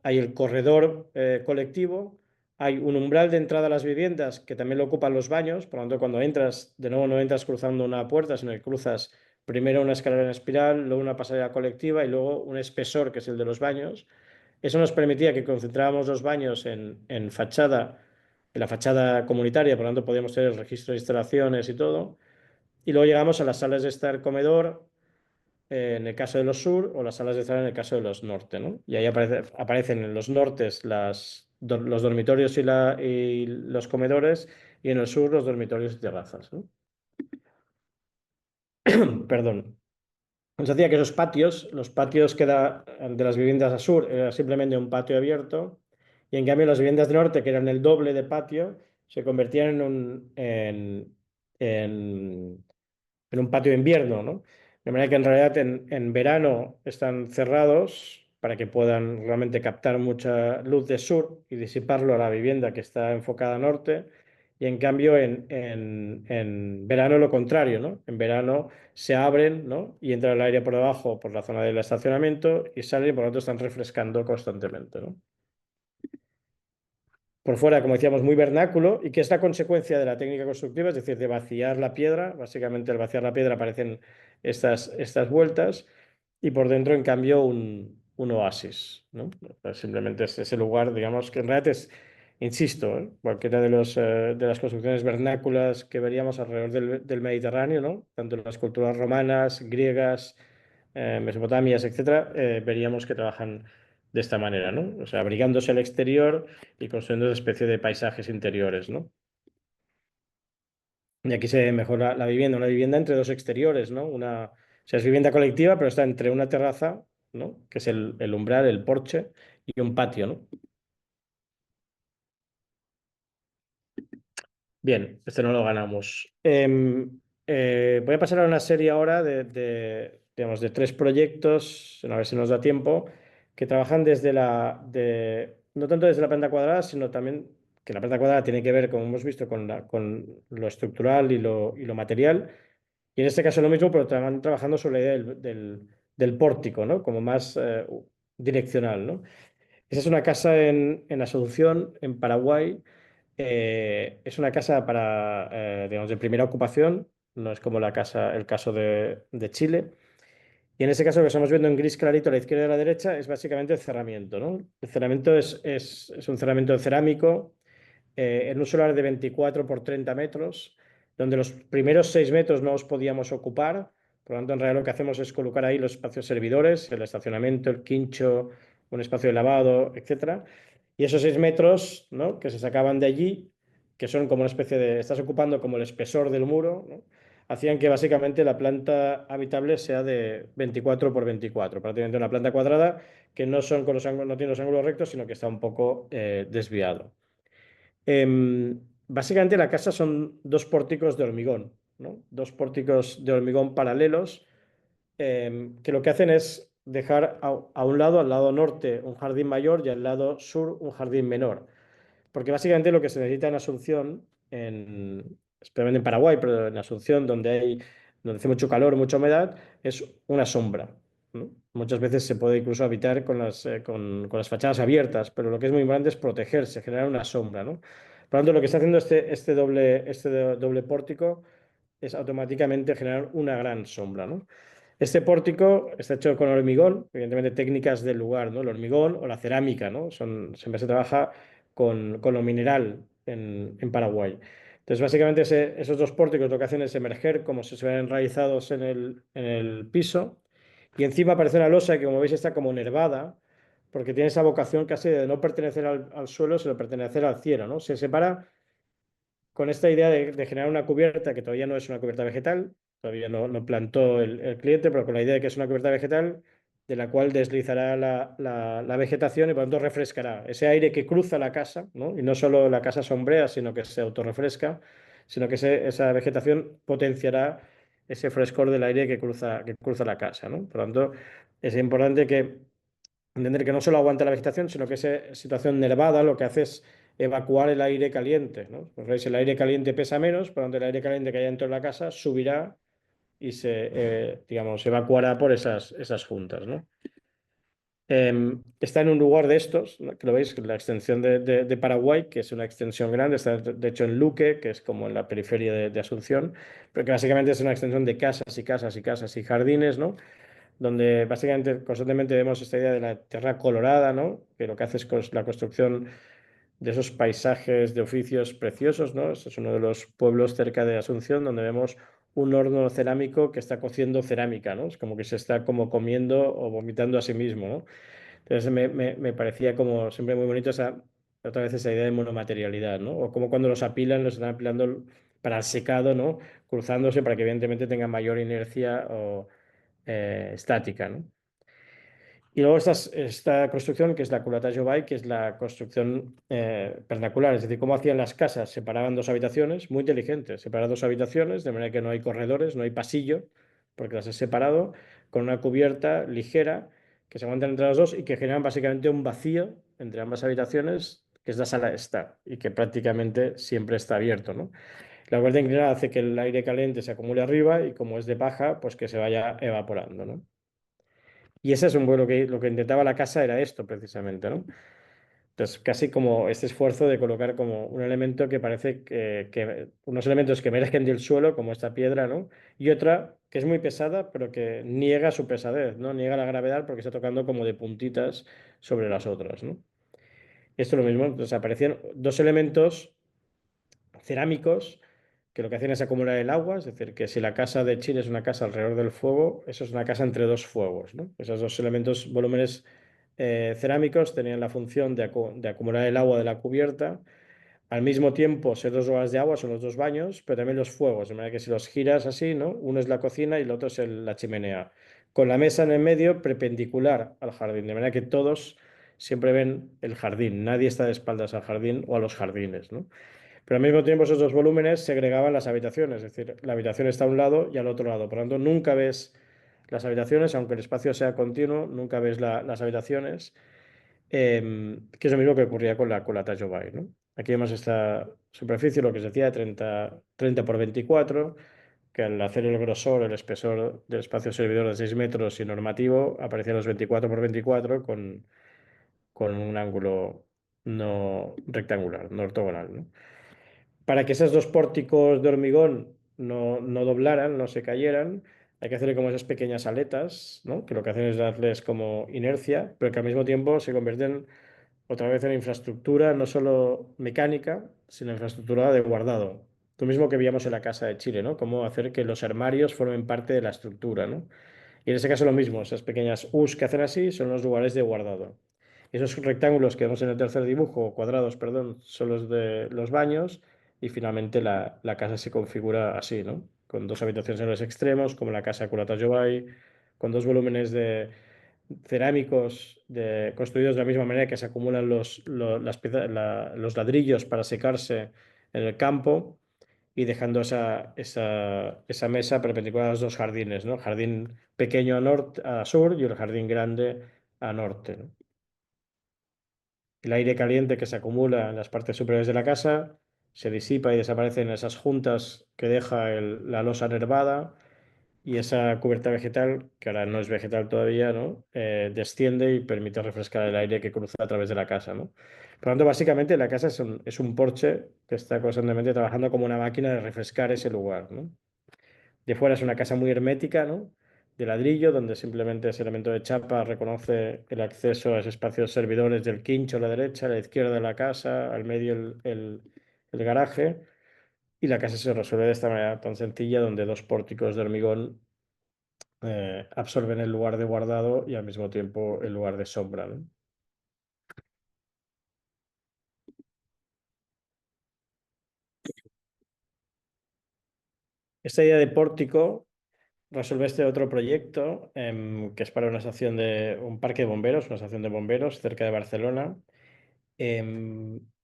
hay el corredor colectivo, hay un umbral de entrada a las viviendas que también lo ocupan los baños, por lo tanto cuando entras, de nuevo no entras cruzando una puerta, sino que cruzas primero una escalera en espiral, luego una pasarela colectiva y luego un espesor que es el de los baños. Eso nos permitía que concentráramos los baños en fachada, en la fachada comunitaria, por lo tanto podíamos tener el registro de instalaciones y todo. Y luego llegamos a las salas de estar comedor, en el caso de los sur o las salas de estar en el caso de los norte, ¿no? Y ahí aparecen en los nortes los dormitorios y los comedores y en el sur los dormitorios y terrazas, ¿no? Perdón. Nos decía que los patios de las viviendas a sur era simplemente un patio abierto y en cambio las viviendas de norte, que eran el doble de patio, se convertían en en un patio de invierno, ¿no? De manera que en realidad en verano están cerrados para que puedan realmente captar mucha luz de sur y disiparlo a la vivienda que está enfocada a norte. Y en cambio en verano lo contrario, ¿no? En verano se abren, ¿no? Y entra el aire por debajo por la zona del estacionamiento y sale y por lo tanto están refrescando constantemente, ¿no? Por fuera, como decíamos, muy vernáculo y que es la consecuencia de la técnica constructiva, es decir, de vaciar la piedra. Básicamente, al vaciar la piedra aparecen estas vueltas y por dentro, en cambio, un oasis, ¿no? Simplemente es ese lugar, digamos, que en realidad es, insisto, cualquiera de las construcciones vernáculas que veríamos alrededor del Mediterráneo, ¿no? Tanto las culturas romanas, griegas, mesopotamias, etcétera, veríamos que trabajan de esta manera, ¿no? O sea, abrigándose al exterior y construyendo una especie de paisajes interiores, ¿no? Y aquí se mejora la vivienda, una vivienda entre dos exteriores, ¿no? O sea, es vivienda colectiva, pero está entre una terraza, ¿no? Que es el umbral, el porche, y un patio, ¿no? Bien, este no lo ganamos. Voy a pasar a una serie ahora digamos, de 3 proyectos, a ver si nos da tiempo, que trabajan no tanto desde la planta cuadrada, sino también que la planta cuadrada tiene que ver, como hemos visto, con lo estructural y lo material. Y en este caso lo mismo, pero van trabajando sobre la idea del pórtico, ¿no? Como más direccional, ¿no? Esa es una casa en Asunción, en Paraguay. Es una casa digamos, de primera ocupación, no es como el caso de Chile. Y en ese caso, lo que estamos viendo en gris clarito a la izquierda y a la derecha es básicamente el cerramiento, ¿no? El cerramiento es un cerramiento cerámico en un solar de 24 por 30 metros, donde los primeros 6 metros no os podíamos ocupar. Por lo tanto, en realidad lo que hacemos es colocar ahí los espacios servidores, el estacionamiento, el quincho, un espacio de lavado, etcétera. Y esos 6 metros, ¿no?, que se sacaban de allí, que son como una especie de, estás ocupando como el espesor del muro, ¿no?, hacían que básicamente la planta habitable sea de 24 por 24, prácticamente una planta cuadrada que no, son con los no tiene los ángulos rectos, sino que está un poco desviado. Básicamente la casa son dos pórticos de hormigón, ¿no? Dos pórticos de hormigón paralelos, que lo que hacen es dejar a un lado, al lado norte, un jardín mayor y al lado sur un jardín menor. Porque básicamente lo que se necesita en Asunción, especialmente en Paraguay, pero en Asunción, donde hace mucho calor, mucha humedad, es una sombra, ¿no? Muchas veces se puede incluso habitar con las fachadas abiertas, pero lo que es muy importante es protegerse, generar una sombra, ¿no? Por lo tanto, lo que está haciendo este doble pórtico es automáticamente generar una gran sombra, ¿no? Este pórtico está hecho con hormigón, evidentemente técnicas del lugar, ¿no? El hormigón o la cerámica, ¿no? Siempre se trabaja con lo mineral en Paraguay. Entonces, básicamente esos dos pórticos lo que hacen es emerger como si se hubieran enraizados en el piso, y encima aparece una losa que, como veis, está como nervada, porque tiene esa vocación casi de no pertenecer al suelo, sino pertenecer al cielo, ¿no? Se separa con esta idea de generar una cubierta que todavía no es una cubierta vegetal, todavía no plantó el cliente, pero con la idea de que es una cubierta vegetal de la cual deslizará la vegetación y por lo tanto refrescará ese aire que cruza la casa, ¿no? Y no solo la casa sombrea, sino que se autorrefresca, sino que esa vegetación potenciará ese frescor del aire que cruza la casa, ¿no? Por lo tanto, es importante que entender que no solo aguanta la vegetación, sino que esa situación nervada lo que hace es evacuar el aire caliente, ¿no? Pues veis, el aire caliente pesa menos, por lo tanto el aire caliente que haya dentro de la casa subirá y digamos, evacuará por esas juntas, ¿no? Está en un lugar de estos, ¿no?, que lo veis, la extensión de Paraguay, que es una extensión grande, está de hecho en Luque, que es como en la periferia de Asunción, pero que básicamente es una extensión de casas y casas y casas y jardines, ¿no?, donde básicamente constantemente vemos esta idea de la tierra colorada, ¿no?, que lo que hace es la construcción de esos paisajes de oficios preciosos, ¿no? Este es uno de los pueblos cerca de Asunción donde vemos un horno cerámico que está cociendo cerámica, ¿no? Es como que se está como comiendo o vomitando a sí mismo, ¿no? Entonces me parecía como siempre muy bonito otra vez esa idea de monomaterialidad, ¿no? O como cuando los están apilando para el secado, ¿no?, cruzándose para que evidentemente tengan mayor inercia o estática, ¿no? Y luego esta construcción, que es la culata Jovai, que es la construcción vernacular, es decir, cómo hacían las casas, separaban dos habitaciones, muy inteligentes, separar dos habitaciones, de manera que no hay corredores, no hay pasillo, porque las he separado, con una cubierta ligera que se aguantan entre las dos y que generan básicamente un vacío entre ambas habitaciones, que es la sala de estar, y que prácticamente siempre está abierto, ¿no? La cubierta inclinada hace que el aire caliente se acumule arriba y como es de paja, pues que se vaya evaporando, ¿no? Y ese es un poco lo que intentaba la casa era esto precisamente, ¿no? Entonces, casi como este esfuerzo de colocar como un elemento que parece que unos elementos que emergen del suelo, como esta piedra, ¿no? Y otra que es muy pesada, pero que niega su pesadez, ¿no? Niega la gravedad porque está tocando como de puntitas sobre las otras, ¿no? Esto es lo mismo, entonces aparecían dos elementos cerámicos que lo que hacen es acumular el agua, es decir, que si la casa de Chile es una casa alrededor del fuego, eso es una casa entre dos fuegos, ¿no? Esos dos elementos, volúmenes cerámicos, tenían la función de acumular el agua de la cubierta, al mismo tiempo ser dos horas de agua, son los dos baños, pero también los fuegos, de manera que si los giras así, ¿no?, uno es la cocina y el otro es la chimenea, con la mesa en el medio perpendicular al jardín, de manera que todos siempre ven el jardín, nadie está de espaldas al jardín o a los jardines, ¿no? Pero al mismo tiempo esos dos volúmenes segregaban las habitaciones, es decir, la habitación está a un lado y al otro lado. Por lo tanto, nunca ves las habitaciones, aunque el espacio sea continuo, nunca ves las habitaciones, que es lo mismo que ocurría con la Tajo Bay, ¿no? Aquí vemos esta superficie, lo que se decía, de 30 por 24, que al hacer el grosor, el espesor del espacio servidor de 6 metros y normativo, aparecían los 24 por 24 con un ángulo no rectangular, no ortogonal, ¿no? Para que esos dos pórticos de hormigón no doblaran, no se cayeran, hay que hacerle como esas pequeñas aletas, ¿no? Que lo que hacen es darles como inercia, pero que al mismo tiempo se convierten otra vez en infraestructura no solo mecánica, sino infraestructura de guardado. Lo mismo que veíamos en la casa de Chile, ¿no? Cómo hacer que los armarios formen parte de la estructura, ¿no? Y en ese caso lo mismo, esas pequeñas U's que hacen así son los lugares de guardado. Esos rectángulos que vemos en el tercer dibujo, o cuadrados, perdón, son los de los baños y finalmente la casa se configura así, ¿no? Con dos habitaciones en los extremos, como la casa Curata Jobai, con dos volúmenes de cerámicos construidos de la misma manera que se acumulan los ladrillos para secarse en el campo y dejando esa mesa perpendicular a los dos jardines, ¿no? El jardín pequeño a, norte, a sur y el jardín grande a norte, ¿no? El aire caliente que se acumula en las partes superiores de la casa se disipa y desaparece en esas juntas que deja la losa nervada y esa cubierta vegetal, que ahora no es vegetal todavía, ¿no? Desciende y permite refrescar el aire que cruza a través de la casa, ¿no? Por lo tanto, básicamente la casa es un porche que está constantemente trabajando como una máquina de refrescar ese lugar, ¿no? De fuera es una casa muy hermética, ¿no? De ladrillo, donde simplemente ese elemento de chapa reconoce el acceso a esos espacios servidores del quincho a la derecha, a la izquierda de la casa, al medio el garaje. Y la casa se resuelve de esta manera tan sencilla, donde dos pórticos de hormigón absorben el lugar de guardado y al mismo tiempo el lugar de sombra, ¿no? Esta idea de pórtico resuelve este otro proyecto que es para una estación de un parque de bomberos, una estación de bomberos cerca de Barcelona.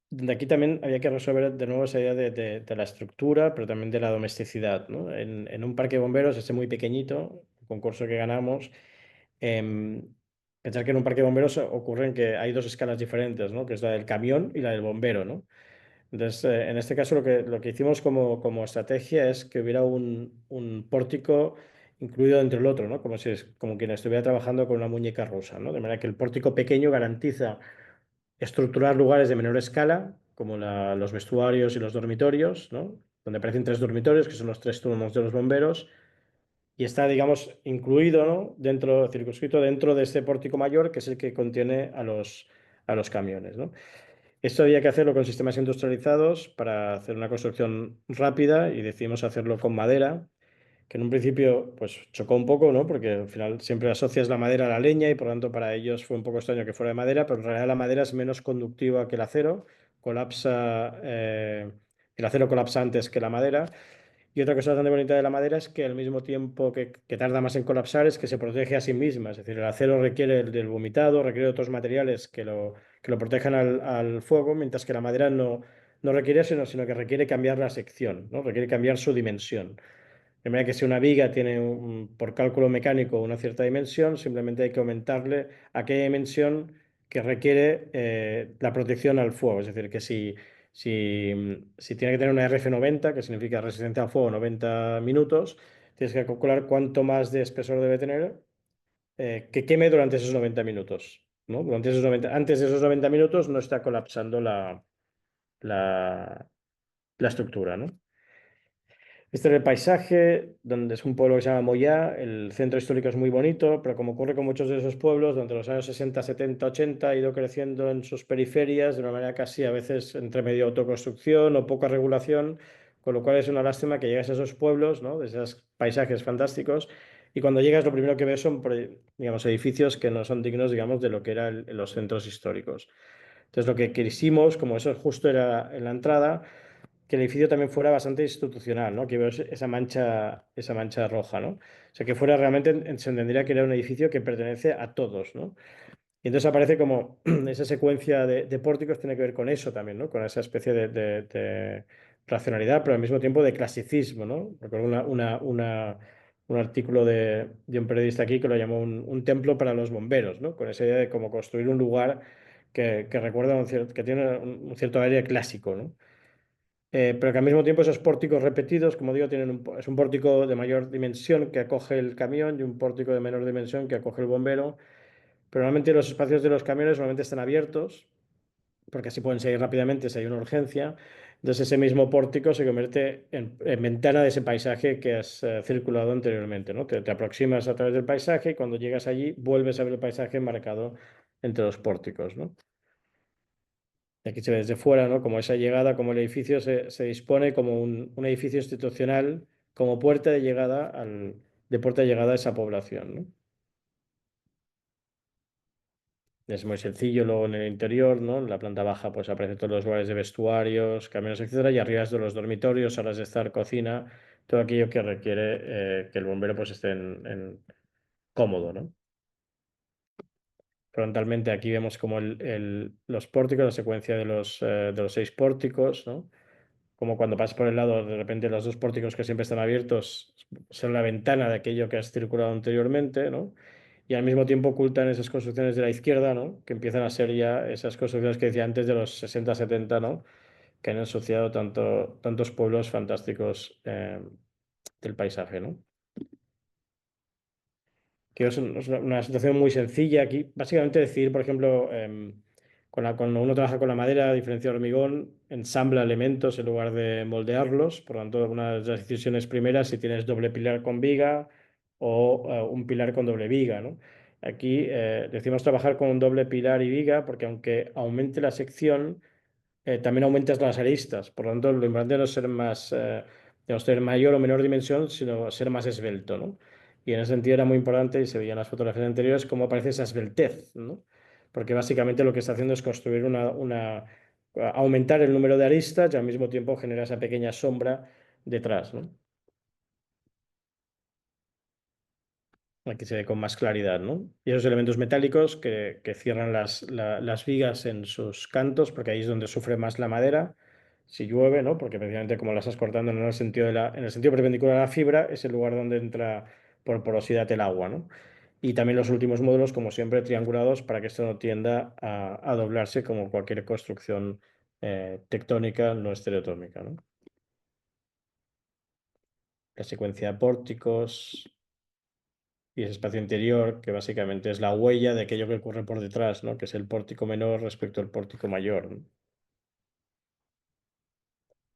Donde aquí también había que resolver de nuevo esa idea de la estructura, pero también de la domesticidad, ¿no? En un parque de bomberos, ese muy pequeñito, el concurso que ganamos, em, pensar que en un parque de bomberos ocurren que hay dos escalas diferentes, ¿no? Que es la del camión y la del bombero, ¿no? Entonces, en este caso lo que hicimos como estrategia es que hubiera un pórtico incluido dentro del otro, ¿no? Como quien estuviera trabajando con una muñeca rusa, ¿no? De manera que el pórtico pequeño garantiza estructurar lugares de menor escala, como los vestuarios y los dormitorios, ¿no? Donde aparecen tres dormitorios, que son los tres turnos de los bomberos, y está, digamos, incluido, ¿no? Circunscrito dentro de este pórtico mayor, que es el que contiene a los camiones, ¿no? Esto había que hacerlo con sistemas industrializados para hacer una construcción rápida y decidimos hacerlo con madera, que en un principio pues chocó un poco, ¿no? Porque al final siempre asocias la madera a la leña y por lo tanto para ellos fue un poco extraño que fuera de madera, pero en realidad la madera es menos conductiva que colapsa, el acero colapsa antes que la madera. Y otra cosa bastante bonita de la madera es que al mismo tiempo que tarda más en colapsar es que se protege a sí misma. Es decir, el acero requiere del vomitado, requiere otros materiales que lo protejan al fuego, mientras que la madera no requiere eso, sino que requiere cambiar la sección, ¿no? Requiere cambiar su dimensión. De manera que si una viga tiene, por cálculo mecánico, una cierta dimensión, simplemente hay que aumentarle aquella dimensión que requiere la protección al fuego. Es decir, que si tiene que tener una RF90, que significa resistencia al fuego 90 minutos, tienes que calcular cuánto más de espesor debe tener que queme durante esos 90 minutos, ¿no? Antes de esos 90 minutos no está colapsando la, la estructura, ¿no? Este es el paisaje, donde es un pueblo que se llama Moyá. El centro histórico es muy bonito, pero como ocurre con muchos de esos pueblos, durante los años 60, 70, 80 ha ido creciendo en sus periferias de una manera casi a veces entre medio autoconstrucción o poca regulación, con lo cual es una lástima que llegues a esos pueblos, ¿no? De esos paisajes fantásticos, y cuando llegas lo primero que ves son, digamos, edificios que no son dignos, digamos, de lo que eran los centros históricos. Entonces lo que quisimos, como eso justo era en la entrada, que el edificio también fuera bastante institucional, ¿no? Que veo esa mancha roja, ¿no? O sea, que fuera realmente, se entendería que era un edificio que pertenece a todos, ¿no? Y entonces aparece como esa secuencia de pórticos tiene que ver con eso también, ¿no? Con esa especie de racionalidad, pero al mismo tiempo de clasicismo, ¿no? Recuerdo un artículo de un periodista aquí que lo llamó un templo para los bomberos, ¿no? Con esa idea de cómo construir un lugar que recuerda que tiene un cierto aire clásico, ¿no? Pero que al mismo tiempo esos pórticos repetidos, como digo, es un pórtico de mayor dimensión que acoge el camión y un pórtico de menor dimensión que acoge el bombero. Pero normalmente los espacios de los camiones normalmente están abiertos, porque así pueden salir rápidamente si hay una urgencia. Entonces ese mismo pórtico se convierte en ventana de ese paisaje que has circulado anteriormente, ¿no? Te aproximas a través del paisaje y cuando llegas allí vuelves a ver el paisaje marcado entre los pórticos, ¿no? Y aquí se ve desde fuera, ¿no? Como esa llegada, como el edificio se dispone como un edificio institucional, como puerta de llegada de puerta de llegada a esa población, ¿no? Es muy sencillo luego en el interior, ¿no? En la planta baja pues aparecen todos los lugares de vestuarios, camiones, etcétera, y arriba es de los dormitorios, salas de estar, cocina, todo aquello que requiere que el bombero pues esté cómodo, ¿no? Frontalmente aquí vemos como los pórticos, la secuencia de los 6 pórticos, ¿no? Como cuando pasas por el lado, de repente los 2 pórticos que siempre están abiertos son la ventana de aquello que has circulado anteriormente, ¿no? Y al mismo tiempo ocultan esas construcciones de la izquierda, ¿no? Que empiezan a ser ya esas construcciones que decía antes de los 60-70, ¿no? Que han asociado tantos pueblos fantásticos del paisaje, ¿no? Que es una situación muy sencilla aquí. Básicamente decir, por ejemplo, cuando uno trabaja con la madera, a diferencia del hormigón, ensambla elementos en lugar de moldearlos. Por lo tanto, una de las decisiones primeras si tienes doble pilar con viga o un pilar con doble viga, ¿no? Aquí decimos trabajar con un doble pilar y viga porque aunque aumente la sección, también aumentas las aristas. Por lo tanto, lo importante no es ser más, digamos, tener mayor o menor dimensión, sino ser más esbelto, ¿no? Y en ese sentido era muy importante, y se veía en las fotografías anteriores, cómo aparece esa esbeltez, ¿no? Porque básicamente lo que está haciendo es construir aumentar el número de aristas y al mismo tiempo genera esa pequeña sombra detrás, ¿no? Aquí se ve con más claridad, ¿no? Y esos elementos metálicos que cierran las vigas en sus cantos, porque ahí es donde sufre más la madera, si llueve, ¿no? Porque precisamente como la estás cortando en el sentido en el sentido perpendicular a la fibra, es el lugar donde entra por porosidad el agua, ¿no? Y también los últimos módulos, como siempre, triangulados para que esto no tienda a doblarse como cualquier construcción tectónica no estereotómica, ¿no? La secuencia de pórticos y ese espacio interior, que básicamente es la huella de aquello que ocurre por detrás, ¿no? Que es el pórtico menor respecto al pórtico mayor, ¿no?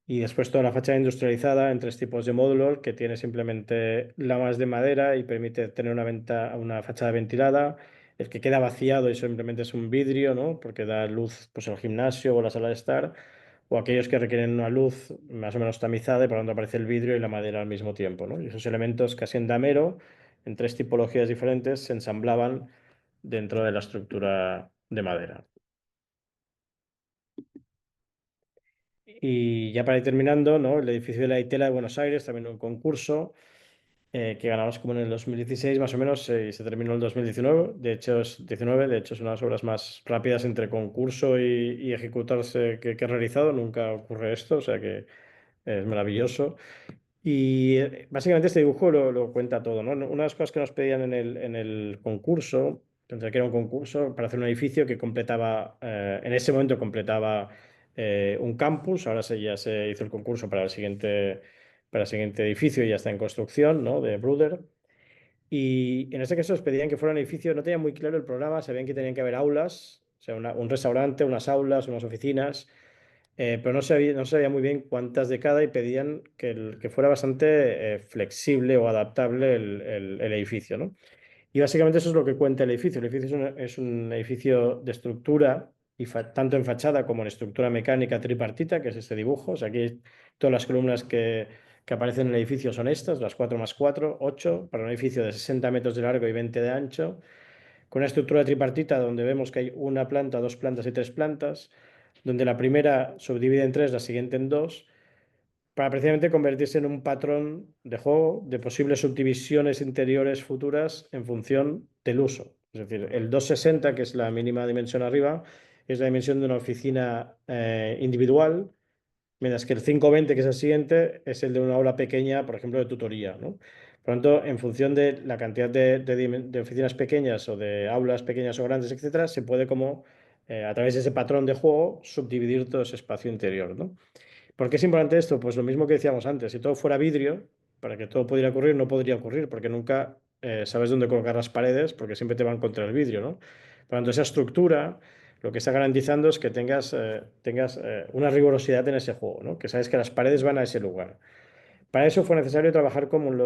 Y después toda la fachada industrializada en 3 tipos de módulos que tiene simplemente lamas de madera y permite tener una fachada ventilada. El que queda vaciado y simplemente es un vidrio, ¿no? Porque da luz pues, al gimnasio o la sala de estar. O aquellos que requieren una luz más o menos tamizada y por lo tanto aparece el vidrio y la madera al mismo tiempo, ¿no? Y esos elementos casi en damero, en 3 tipologías diferentes, se ensamblaban dentro de la estructura de madera. Y ya para ir terminando, ¿no? El edificio de la Itela de Buenos Aires, también un concurso que ganamos como en el 2016 más o menos y se terminó en el 2019. De hecho es una de las obras más rápidas entre concurso y ejecutarse que he realizado. Nunca ocurre esto, o sea que es maravilloso. Y básicamente este dibujo lo cuenta todo, ¿no? Una de las cosas que nos pedían en el concurso, pensé que era un concurso para hacer un edificio que completaba, en ese momento completaba un campus, ahora ya se hizo el concurso para el siguiente edificio y ya está en construcción, ¿no? De Bruder. Y en este caso nos pedían que fuera un edificio, no tenían muy claro el programa, sabían que tenían que haber aulas, o sea, un restaurante, unas aulas, unas oficinas, pero no sabía muy bien cuántas de cada y pedían que fuera bastante flexible o adaptable el edificio, ¿no? Y básicamente eso es lo que cuenta el edificio. El edificio es un edificio de estructura, tanto en fachada como en estructura mecánica tripartita, que es este dibujo. O sea, aquí todas las columnas que aparecen en el edificio son estas, las 4 más 4, 8, para un edificio de 60 metros de largo y 20 de ancho, con una estructura tripartita donde vemos que hay una planta, 2 plantas y 3 plantas, donde la primera subdivide en 3, la siguiente en 2, para precisamente convertirse en un patrón de juego de posibles subdivisiones interiores futuras en función del uso. Es decir, el 260, que es la mínima dimensión arriba, es la dimensión de una oficina individual, mientras que el 520, que es el siguiente, es el de una aula pequeña, por ejemplo, de tutoría, ¿no? Por lo tanto, en función de la cantidad de oficinas pequeñas o de aulas pequeñas o grandes, etcétera, se puede como, a través de ese patrón de juego, subdividir todo ese espacio interior, ¿no? ¿Por qué es importante esto? Pues lo mismo que decíamos antes, si todo fuera vidrio, para que todo pudiera ocurrir, no podría ocurrir, porque nunca sabes dónde colocar las paredes, porque siempre te van contra el vidrio, ¿no? Por lo tanto, esa estructura lo que está garantizando es que tengas una rigurosidad en ese juego, ¿no? Que sabes que las paredes van a ese lugar. Para eso fue necesario trabajar como con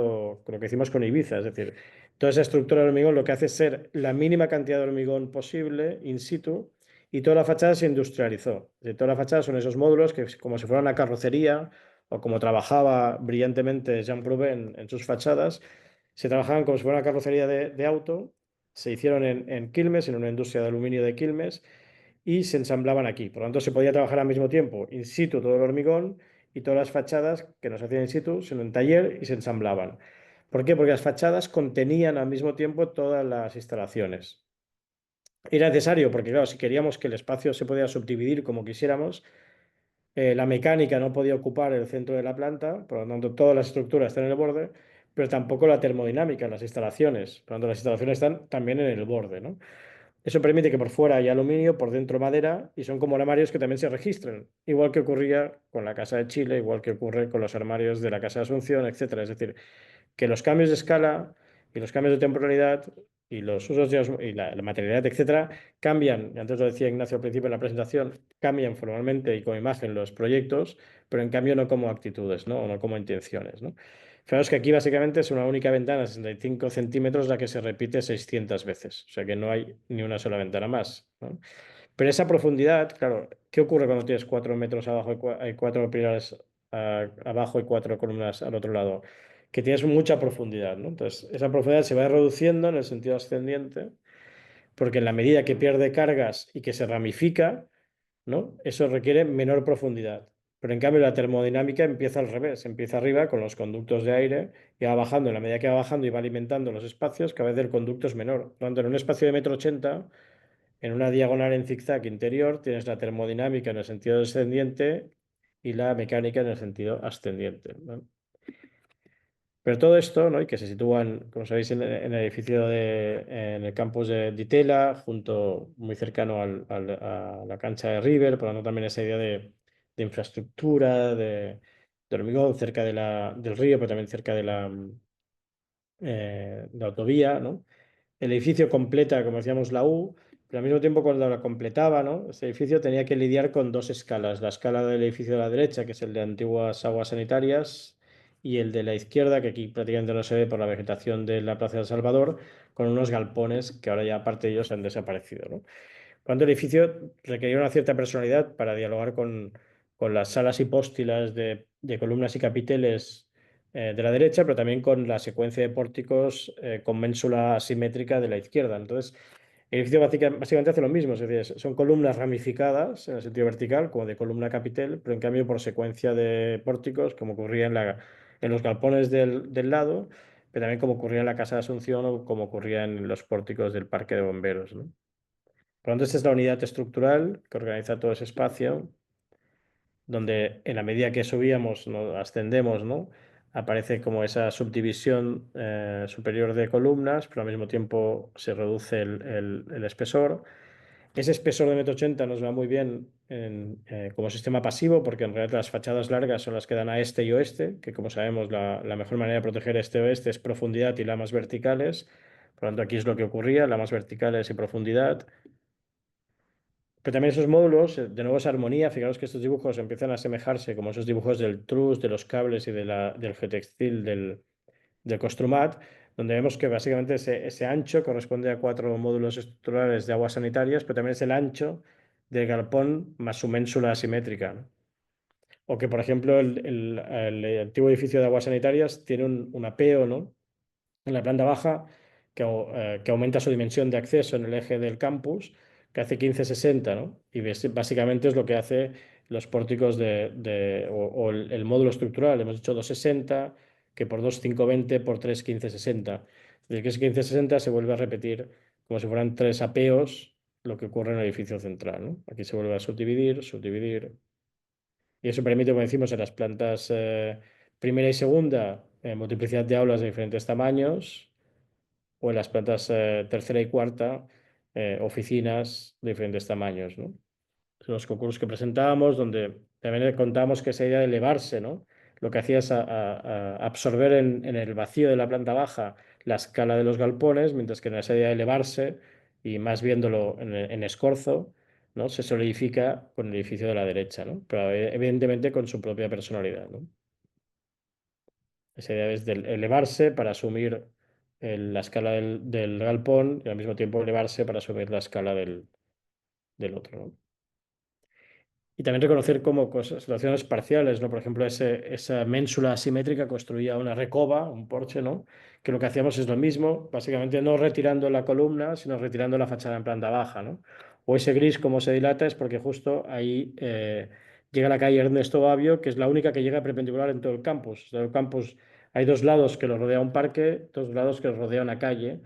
lo que hicimos con Ibiza, es decir, toda esa estructura de hormigón lo que hace es ser la mínima cantidad de hormigón posible in situ y toda la fachada se industrializó. Toda la fachada son esos módulos que como si fuera una carrocería o como trabajaba brillantemente Jean Prouvé en sus fachadas, se trabajaban como si fuera una carrocería de auto, se hicieron en Quilmes, en una industria de aluminio de Quilmes y se ensamblaban aquí. Por lo tanto, se podía trabajar al mismo tiempo in situ todo el hormigón y todas las fachadas que no se hacían in situ, sino en taller y se ensamblaban. ¿Por qué? Porque las fachadas contenían al mismo tiempo todas las instalaciones. Era necesario porque, claro, si queríamos que el espacio se pudiera subdividir como quisiéramos, la mecánica no podía ocupar el centro de la planta, por lo tanto, todas las estructuras están en el borde, pero tampoco la termodinámica, las instalaciones. Por lo tanto, las instalaciones están también en el borde, ¿no? Eso permite que por fuera haya aluminio, por dentro madera, y son como armarios que también se registran, igual que ocurría con la Casa de Chile, igual que ocurre con los armarios de la Casa de Asunción, etcétera. Es decir, que los cambios de escala y los cambios de temporalidad y los usos y la materialidad, etcétera, cambian, y antes lo decía Ignacio al principio en la presentación, cambian formalmente y como imagen los proyectos, pero en cambio no como actitudes, ¿no? O no como intenciones, ¿no? Fijaos que aquí básicamente es una única ventana de 65 centímetros la que se repite 600 veces, o sea que no hay ni una sola ventana más, ¿no? Pero esa profundidad, claro, ¿qué ocurre cuando tienes 4 metros abajo y hay 4 pilares abajo y 4 columnas al otro lado? Que tienes mucha profundidad, ¿no? Entonces, esa profundidad se va reduciendo en el sentido ascendiente, porque en la medida que pierde cargas y que se ramifica, ¿no? Eso requiere menor profundidad. Pero en cambio la termodinámica empieza al revés, empieza arriba con los conductos de aire y va bajando. En la medida que va bajando y va alimentando los espacios, cada vez el conducto es menor. Por lo tanto, en un espacio de 1,80 m, en una diagonal en zigzag interior, tienes la termodinámica en el sentido descendiente y la mecánica en el sentido ascendiente, ¿no? Pero todo esto, ¿no? Y que se sitúan, como sabéis, en el edificio en el campus de Di Tella, muy cercano a la cancha de River, por lo tanto también esa idea de infraestructura, de hormigón cerca del río, pero también cerca de la autovía, ¿no? El edificio completa, como decíamos, la U, pero al mismo tiempo cuando la completaba, ¿no? Este edificio tenía que lidiar con dos escalas, la escala del edificio de la derecha, que es el de antiguas aguas sanitarias, y el de la izquierda, que aquí prácticamente no se ve por la vegetación de la Plaza de Salvador, con unos galpones que ahora ya parte de ellos han desaparecido, ¿no? Cuando el edificio requería una cierta personalidad para dialogar con las salas hipóstilas de columnas y capiteles de la derecha, pero también con la secuencia de pórticos con ménsula asimétrica de la izquierda. Entonces, el edificio básicamente hace lo mismo, es decir, son columnas ramificadas en el sentido vertical, como de columna capitel, pero en cambio por secuencia de pórticos, como ocurría en los galpones del lado, pero también como ocurría en la Casa de Asunción o como ocurría en los pórticos del Parque de Bomberos, ¿no? Por lo tanto, esta es la unidad estructural que organiza todo ese espacio, donde en la medida que subíamos, ¿no? Ascendemos, ¿no? Aparece como esa subdivisión superior de columnas, pero al mismo tiempo se reduce el espesor. Ese espesor de 1,80 m nos va muy bien como sistema pasivo, porque en realidad las fachadas largas son las que dan a este y oeste, que como sabemos la mejor manera de proteger este oeste es profundidad y lamas verticales. Por lo tanto, aquí es lo que ocurría, lamas verticales y profundidad. Pero también esos módulos, de nuevo esa armonía, fijaros que estos dibujos empiezan a asemejarse como esos dibujos del trus, de los cables y del geotextil del Construmat, donde vemos que básicamente ese ancho corresponde a 4 módulos estructurales de aguas sanitarias, pero también es el ancho del galpón más su ménsula asimétrica, ¿no? O que, por ejemplo, el antiguo edificio de aguas sanitarias tiene un apeo, ¿no? En la planta baja, que aumenta su dimensión de acceso en el eje del campus, que hace 15,60, ¿no? Y básicamente es lo que hace los pórticos o el módulo estructural. Hemos dicho 2,60, que por 2,520 por 3,1560. Desde que ese 15,60 se vuelve a repetir como si fueran tres apeos, lo que ocurre en el edificio central, ¿no? Aquí se vuelve a subdividir, subdividir. Y eso permite, como decimos, en las plantas primera y segunda, multiplicidad de aulas de diferentes tamaños, o en las plantas tercera y cuarta, oficinas de diferentes tamaños, ¿no? Los concursos que presentábamos, donde también contábamos que esa idea de elevarse, ¿no? Lo que hacía es a absorber en el vacío de la planta baja la escala de los galpones, mientras que en esa idea de elevarse, y más viéndolo en escorzo, ¿no? Se solidifica con el edificio de la derecha, ¿no? Pero evidentemente con su propia personalidad, ¿no? Esa idea es de elevarse para asumir la escala del galpón y al mismo tiempo elevarse para asumir la escala del otro, ¿no? Y también reconocer como cosas, situaciones parciales, ¿no? Por ejemplo, esa ménsula asimétrica construía una recoba, un porche, ¿no? Que lo que hacíamos es lo mismo, básicamente no retirando la columna, sino retirando la fachada en planta baja, ¿no? O ese gris, como se dilata, es porque justo ahí llega la calle Ernesto Babio, que es la única que llega perpendicular en todo el campus. En todo el campus hay dos lados que lo rodea un parque, dos lados que lo rodea una calle,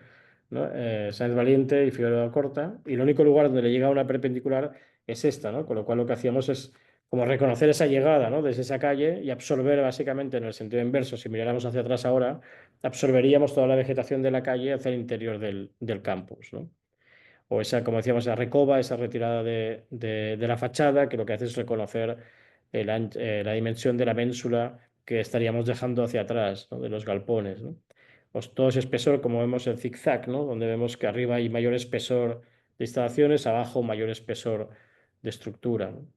¿no? Sáenz Valiente y Figueroa Corta, y el único lugar donde le llega una perpendicular es esta, ¿no? Con lo cual lo que hacíamos es como reconocer esa llegada, ¿no? Desde esa calle y absorber básicamente en el sentido inverso, si miráramos hacia atrás ahora, absorberíamos toda la vegetación de la calle hacia el interior del campus, ¿no? O esa, como decíamos, esa recoba, esa retirada de la fachada, que lo que hace es reconocer la dimensión de la ménsula que estaríamos dejando hacia atrás, ¿no? De los galpones, ¿no? Pues todo ese espesor, como vemos el zigzag, ¿no? Donde vemos que arriba hay mayor espesor de instalaciones, abajo mayor espesor de estructura, ¿no?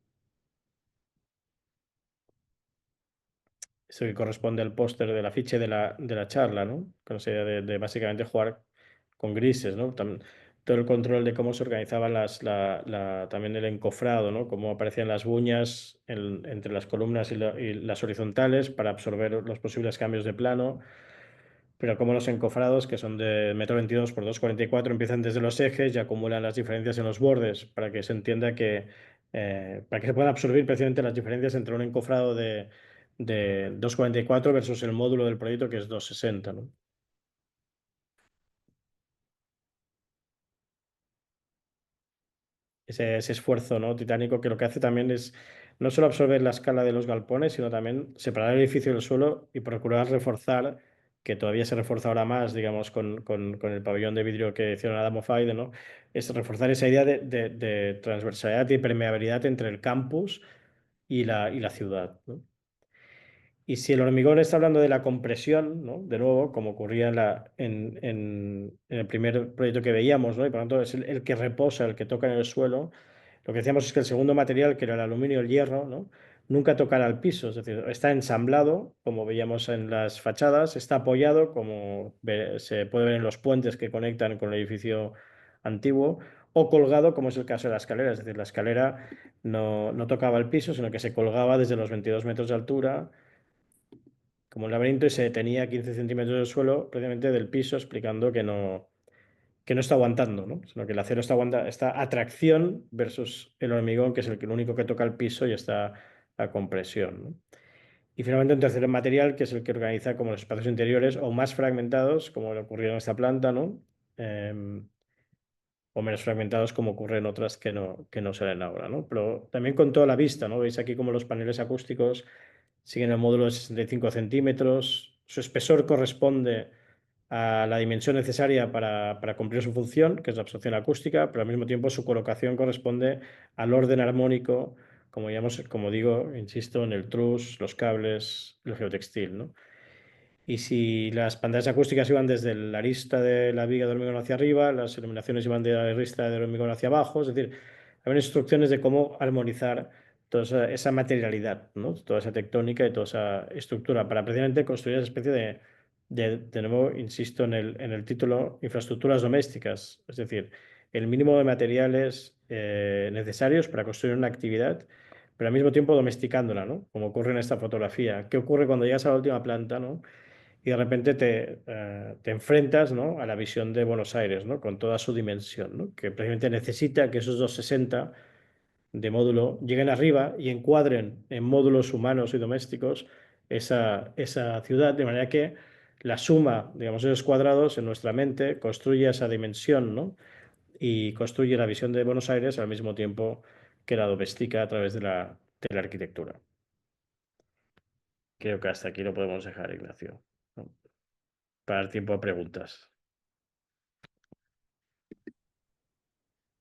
Eso que corresponde al póster del afiche de la charla, ¿no? Con esa idea de básicamente jugar con grises, ¿no? Todo el control de cómo se organizaban también el encofrado, ¿no? Cómo aparecían las buñas entre las columnas y las horizontales para absorber los posibles cambios de plano, pero como los encofrados, que son de 1,22 por 2,44, empiezan desde los ejes y acumulan las diferencias en los bordes para que se entienda para que se puedan absorbir precisamente las diferencias entre un encofrado de 2,44 versus el módulo del proyecto que es 2,60, ¿no? Ese esfuerzo, ¿no? Titánico que lo que hace también es no solo absorber la escala de los galpones, sino también separar el edificio del suelo y procurar reforzar, que todavía se refuerza ahora más, digamos, con el pabellón de vidrio que hicieron Adamo Faide, ¿no? Es reforzar esa idea de transversalidad y permeabilidad entre el campus y la ciudad, ¿no? Y si el hormigón está hablando de la compresión, ¿no? De nuevo, como ocurría en el primer proyecto que veíamos, ¿no? Y por lo tanto es el que reposa, el que toca en el suelo. Lo que decíamos es que el segundo material, que era el aluminio y el hierro, ¿no? Nunca tocará el piso, es decir, está ensamblado, como veíamos en las fachadas, está apoyado, como se puede ver en los puentes que conectan con el edificio antiguo, o colgado, como es el caso de la escalera, es decir, la escalera no tocaba el piso, sino que se colgaba desde los 22 metros de altura como un laberinto y se detenía a 15 centímetros del suelo, precisamente del piso, explicando que no está aguantando, ¿no? Sino que el acero está a tracción versus el hormigón, que es el único que toca el piso y está a compresión, ¿no? Y finalmente un tercer material, que es el que organiza como los espacios interiores o más fragmentados, como le ocurrió en esta planta, ¿no? Em, o menos fragmentados como ocurre en otras que no salen ahora, ¿no? Pero también con toda la vista, ¿no? Veis aquí como los paneles acústicos siguen el módulo de 65 centímetros. Su espesor corresponde a la dimensión necesaria para cumplir su función, que es la absorción acústica, pero al mismo tiempo su colocación corresponde al orden armónico, como digo, insisto, en el trus, los cables, el geotextil, ¿no? Y si las pantallas acústicas iban desde la arista de la viga de hormigón hacia arriba, las iluminaciones iban de la arista de hormigón hacia abajo, es decir, había instrucciones de cómo armonizar toda esa materialidad, ¿no? Toda esa tectónica y toda esa estructura para precisamente construir esa especie de nuevo, insisto en el título, infraestructuras domésticas, es decir, el mínimo de materiales necesarios para construir una actividad, pero al mismo tiempo domesticándola, ¿no? Como ocurre en esta fotografía. ¿Qué ocurre cuando llegas a la última planta, ¿no? Y de repente te enfrentas, ¿no? A la visión de Buenos Aires, ¿no? Con toda su dimensión, ¿no? Que precisamente necesita que esos 260 de módulo lleguen arriba y encuadren en módulos humanos y domésticos esa ciudad, de manera que la suma, digamos, de esos cuadrados en nuestra mente construye esa dimensión, ¿no? Y construye la visión de Buenos Aires al mismo tiempo que la domestica a través de la arquitectura. Creo que hasta aquí lo podemos dejar, Ignacio, ¿no? Para dar tiempo a preguntas.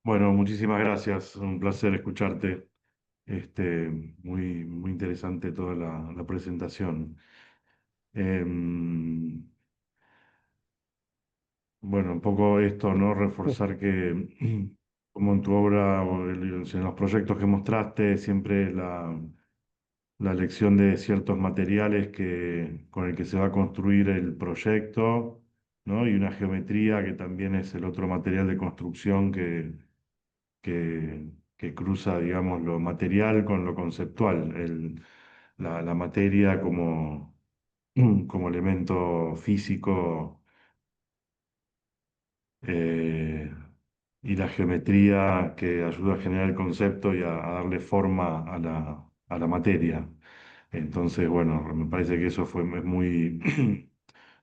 Bueno, muchísimas gracias. Un placer escucharte. Muy, muy interesante toda la presentación. Em, bueno, un poco esto, ¿no? Reforzar que como en tu obra o en los proyectos que mostraste, siempre la elección de ciertos materiales con el que se va a construir el proyecto, ¿no? Y una geometría que también es el otro material de construcción que cruza, digamos, lo material con lo conceptual, la materia como elemento físico, eh, y la geometría que ayuda a generar el concepto y a darle forma a la materia. Entonces, bueno, me parece que eso fue muy,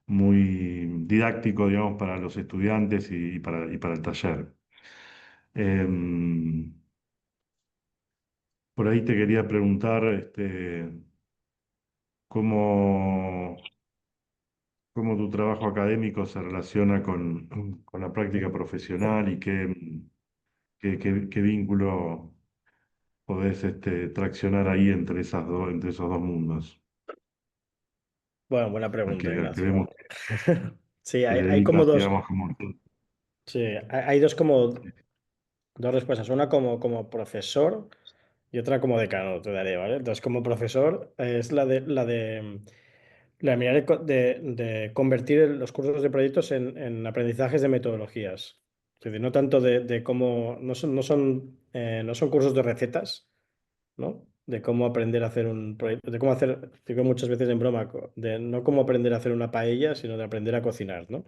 muy didáctico, digamos, para los estudiantes y para el taller. Em, por ahí te quería preguntar, cómo, cómo tu trabajo académico se relaciona con la práctica profesional y qué vínculo podés, traccionar ahí entre esos dos mundos, Bueno, buena pregunta, al que vemos Ignacio. Sí, que hay como dedicas, dos, digamos, como... sí, hay dos como dos respuestas. Una como profesor y otra como decano, te daré, ¿vale? Entonces, como profesor es la de mirar de convertir los cursos de proyectos en aprendizajes de metodologías. Es decir, no tanto de cómo, no son cursos de recetas, ¿no? De cómo aprender a hacer un proyecto, de cómo hacer, digo muchas veces en broma, de no cómo aprender a hacer una paella, sino de aprender a cocinar, ¿no?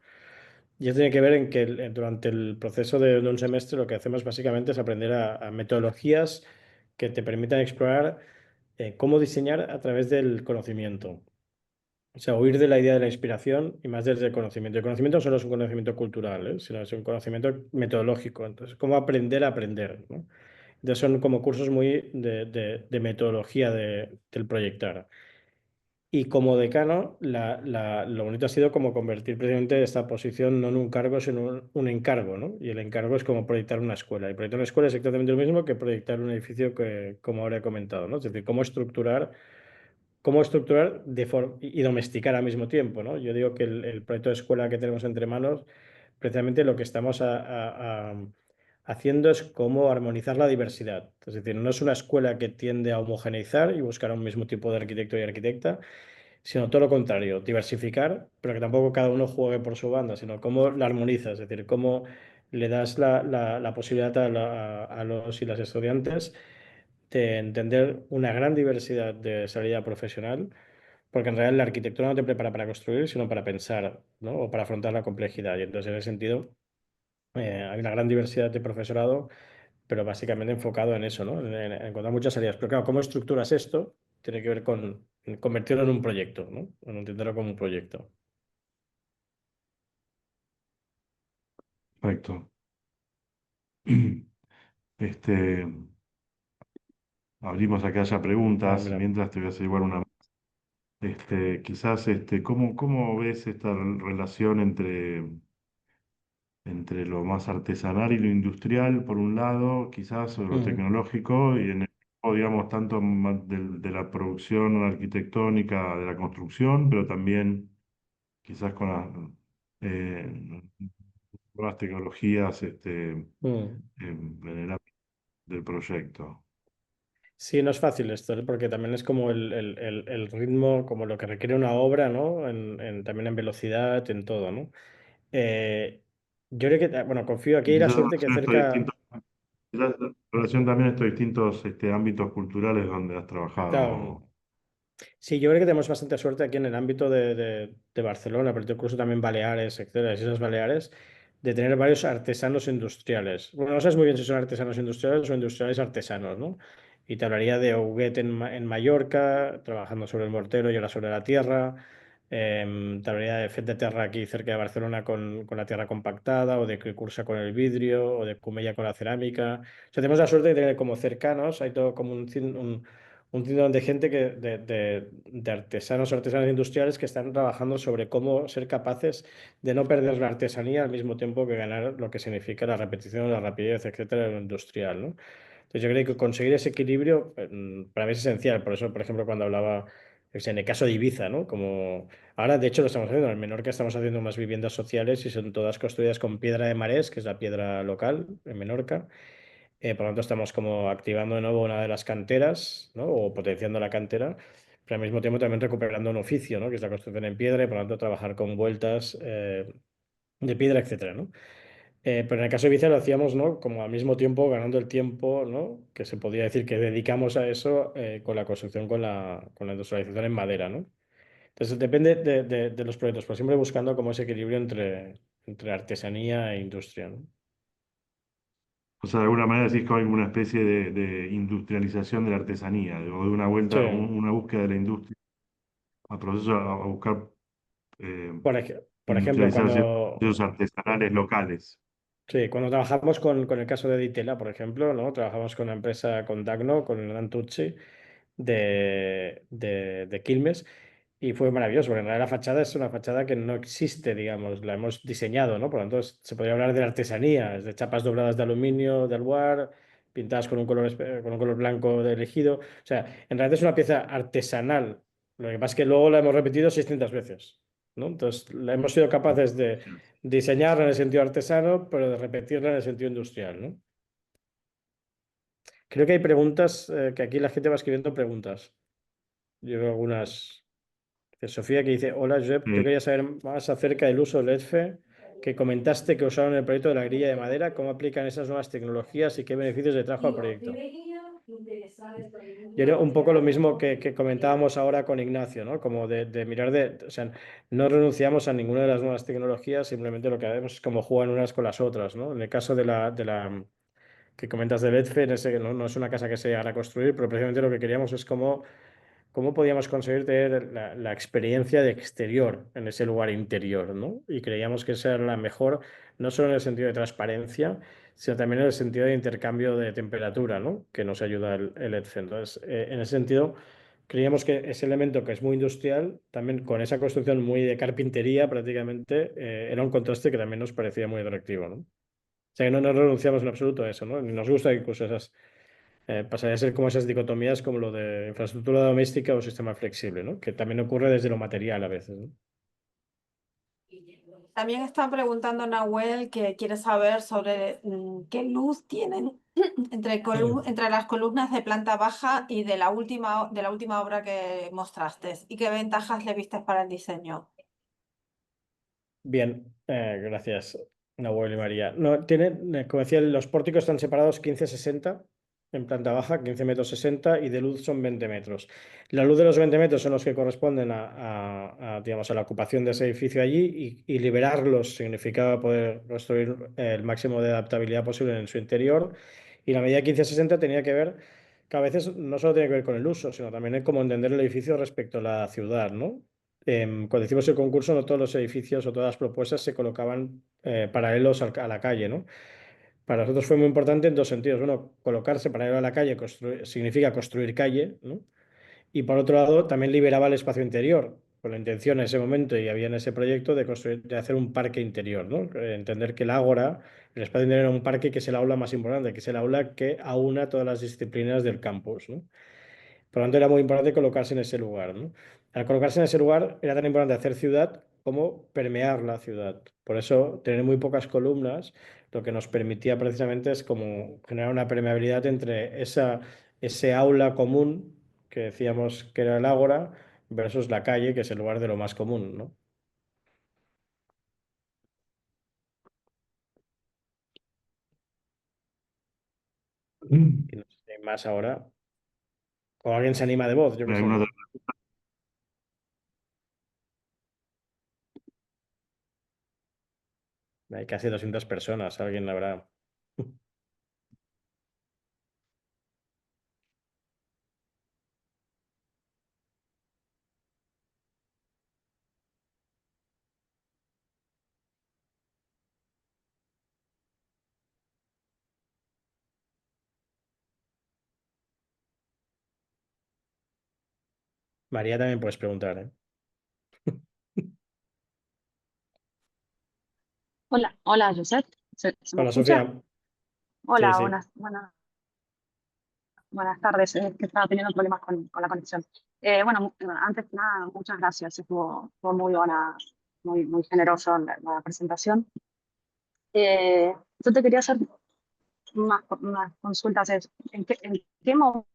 Y eso tiene que ver en que durante el proceso de un semestre lo que hacemos básicamente es aprender a metodologías que te permitan explorar cómo diseñar a través del conocimiento. O sea, huir de la idea de la inspiración y más desde el conocimiento. El conocimiento no solo es un conocimiento cultural, sino es un conocimiento metodológico. Entonces, cómo aprender a aprender, ¿no? Entonces, son como cursos muy de metodología del proyectar. Y como decano, lo bonito ha sido como convertir precisamente esta posición no en un cargo, sino en un encargo, ¿no? Y el encargo es como proyectar una escuela. Y proyectar una escuela es exactamente lo mismo que proyectar un edificio que, como ahora he comentado, ¿no? Es decir, cómo estructurar y domesticar al mismo tiempo, ¿no? Yo digo que el proyecto de escuela que tenemos entre manos, precisamente lo que estamos haciendo es cómo armonizar la diversidad. Es decir, no es una escuela que tiende a homogeneizar y buscar un mismo tipo de arquitecto y arquitecta, sino todo lo contrario, diversificar, pero que tampoco cada uno juegue por su banda, sino cómo la armonizas, es decir, cómo le das la posibilidad a los y las estudiantes de entender una gran diversidad de salida profesional, porque en realidad la arquitectura no te prepara para construir, sino para pensar, ¿no? O para afrontar la complejidad. Y entonces, en ese sentido, hay una gran diversidad de profesorado, pero básicamente enfocado en eso, ¿no? En encontrar muchas salidas. Pero claro, ¿cómo estructuras esto? Tiene que ver con convertirlo en un proyecto, ¿no? En entenderlo como un proyecto. Perfecto. Este, abrimos a que haya Ah, preguntas. mira. Mientras te voy a hacer igual una. Quizás, ¿cómo ves esta relación entre lo más artesanal y lo industrial, por un lado, quizás, o lo Mm, tecnológico, y en el campo, digamos, tanto de la producción arquitectónica, de la construcción, pero también quizás con las nuevas tecnologías, mm. en el ámbito del proyecto? Sí, no es fácil esto, porque también es como el ritmo, como lo que requiere una obra, ¿no? También en velocidad, en todo, ¿no? Eh, yo creo que, bueno, confío, aquí Y hay la quizás en suerte que relación a estos distintos, cerca, quizás en relación también a estos distintos, ámbitos culturales donde has claro, trabajado. sí, yo creo que tenemos bastante suerte aquí en el ámbito de Barcelona, pero incluso también Baleares, etcétera, las Islas Baleares, de tener varios artesanos industriales. Bueno, no sabes muy bien si son artesanos industriales o industriales artesanos, ¿no? Y te hablaría de Huguet en Mallorca, trabajando sobre el mortero y ahora sobre la tierra. Te hablaría de Fet de Terra aquí cerca de Barcelona con la tierra compactada, o de Cricursa con el vidrio, o de Cumella con la cerámica. O sea, tenemos la suerte de tener como cercanos, hay todo como un cinturón de gente de artesanos o artesanas industriales que están trabajando sobre cómo ser capaces de no perder la artesanía al mismo tiempo que ganar lo que significa la repetición, la rapidez, etcétera, de lo industrial, ¿no? Entonces yo creo que conseguir ese equilibrio para mí es esencial. Por eso, por ejemplo, cuando hablaba, en el caso de Ibiza, ¿no? Como ahora, de hecho, lo estamos haciendo. En Menorca estamos haciendo unas viviendas sociales y son todas construidas con piedra de marés, que es la piedra local en Menorca, Por lo tanto, estamos como activando de nuevo una de las canteras, ¿no? O potenciando la cantera, pero al mismo tiempo también recuperando un oficio, ¿no? Que es la construcción en piedra y por lo tanto trabajar con vueltas de piedra, etcétera, ¿no? Pero en el caso de Ibiza lo hacíamos, ¿no? Como al mismo tiempo ganando el tiempo, ¿no? Que se podría decir que dedicamos a eso con la construcción, con la industrialización en madera, ¿no? Entonces depende de los proyectos, pero siempre buscando como ese equilibrio entre artesanía e industria, ¿no? O sea, de alguna manera decís que hay una especie de industrialización de la artesanía, o de una Sí, vuelta, una búsqueda de la industria a procesos a buscar por ejemplo, industrialización de cuando, procesos artesanales locales. sí, cuando trabajamos con el caso de Ditela, por ejemplo, ¿no? Trabajamos con una empresa, con Dagno, con el Nantucci de Quilmes. Y fue maravilloso, porque en realidad la fachada es una fachada que no existe, digamos, la hemos diseñado, ¿no? Por lo tanto, se podría hablar de la artesanía, es de chapas dobladas de aluminio, de aluar, pintadas con un color, con un color blanco de elegido. O sea, en realidad es una pieza artesanal. Lo que pasa es que luego la hemos repetido 600 veces, ¿no? Entonces, la hemos sido capaces de diseñarla en el sentido artesano, pero de repetirla en el sentido industrial, ¿no? Creo que hay preguntas, que aquí la gente va escribiendo preguntas. Yo veo algunas. Sofía que dice, hola Josep, yo Eh, quería saber más acerca del uso del EDFE que comentaste que usaron en el proyecto de la grilla de madera, cómo aplican esas nuevas tecnologías y qué beneficios le trajo al proyecto. Y era un poco lo mismo que comentábamos ahora con Ignacio, ¿no? Como de mirar o sea, no renunciamos a ninguna de las nuevas tecnologías, simplemente lo que hacemos es como jugar unas con las otras, ¿no? En el caso de la que comentas del EDFE, no es una casa que se hará construir, pero precisamente lo que queríamos es cómo podíamos conseguir tener la experiencia de exterior en ese lugar interior, ¿no? Y creíamos que esa era la mejor, no solo en el sentido de transparencia, sino también en el sentido de intercambio de temperatura, ¿no? Que nos ayuda el EDFE. Entonces, en ese sentido, creíamos que ese elemento que es muy industrial, también con esa construcción muy de carpintería prácticamente, era un contraste que también nos parecía muy atractivo, ¿no? O sea que no nos renunciamos en absoluto a eso, ¿no? Ni nos gusta incluso esas pasaría a ser como esas dicotomías como lo de infraestructura doméstica o sistema flexible, ¿no? Que también ocurre desde lo material a veces, ¿no? También está preguntando Nahuel que quiere saber sobre qué luz tienen entre las columnas de planta baja y de la última obra que mostraste y qué ventajas le vistes para el diseño. Bien, gracias, Nahuel y María. No, como decía, los pórticos están separados 15-60 en planta baja, 15 metros 60 y de luz son 20 metros. La luz de los 20 metros son los que corresponden digamos, a la ocupación de ese edificio allí y liberarlos significaba poder construir el máximo de adaptabilidad posible en su interior. Y la medida 15-60 tenía que ver, que a veces no solo tiene que ver con el uso, sino también en cómo entender el edificio respecto a la ciudad, ¿no? Cuando hicimos el concurso, no todos los edificios o todas las propuestas se colocaban paralelos a la calle, ¿no? Para nosotros fue muy importante en dos sentidos. Uno, colocarse paralelo a la calle significa construir calle, ¿no? Y por otro lado, también liberaba el espacio interior, con la intención en ese momento y había en ese proyecto de construir, de hacer un parque interior, ¿no? Entender que el ágora, el espacio interior era un parque que es el aula más importante, que es el aula que aúna todas las disciplinas del campus, ¿no? Por lo tanto, era muy importante colocarse en ese lugar, ¿no? Al colocarse en ese lugar, era tan importante hacer ciudad como permear la ciudad. Por eso, tener muy pocas columnas, lo que nos permitía precisamente es como generar una permeabilidad entre ese aula común, que decíamos que era el ágora, versus la calle, que es el lugar de lo más común, ¿no? Y no sé si hay más ahora. O alguien se anima de voz, yo qué sé. alguna Hay casi 200 personas, alguien la habrá. María también puedes preguntar, ¿eh? Hola, hola, Josep. ¿Se me Hola, escucha? Sofía. Sí, Hola, sí. buenas tardes. Es que estaba teniendo problemas con la conexión. Bueno, antes que nada, muchas gracias. Fue muy buena, muy generoso la presentación. Yo te quería hacer unas consultas es, ¿en qué momento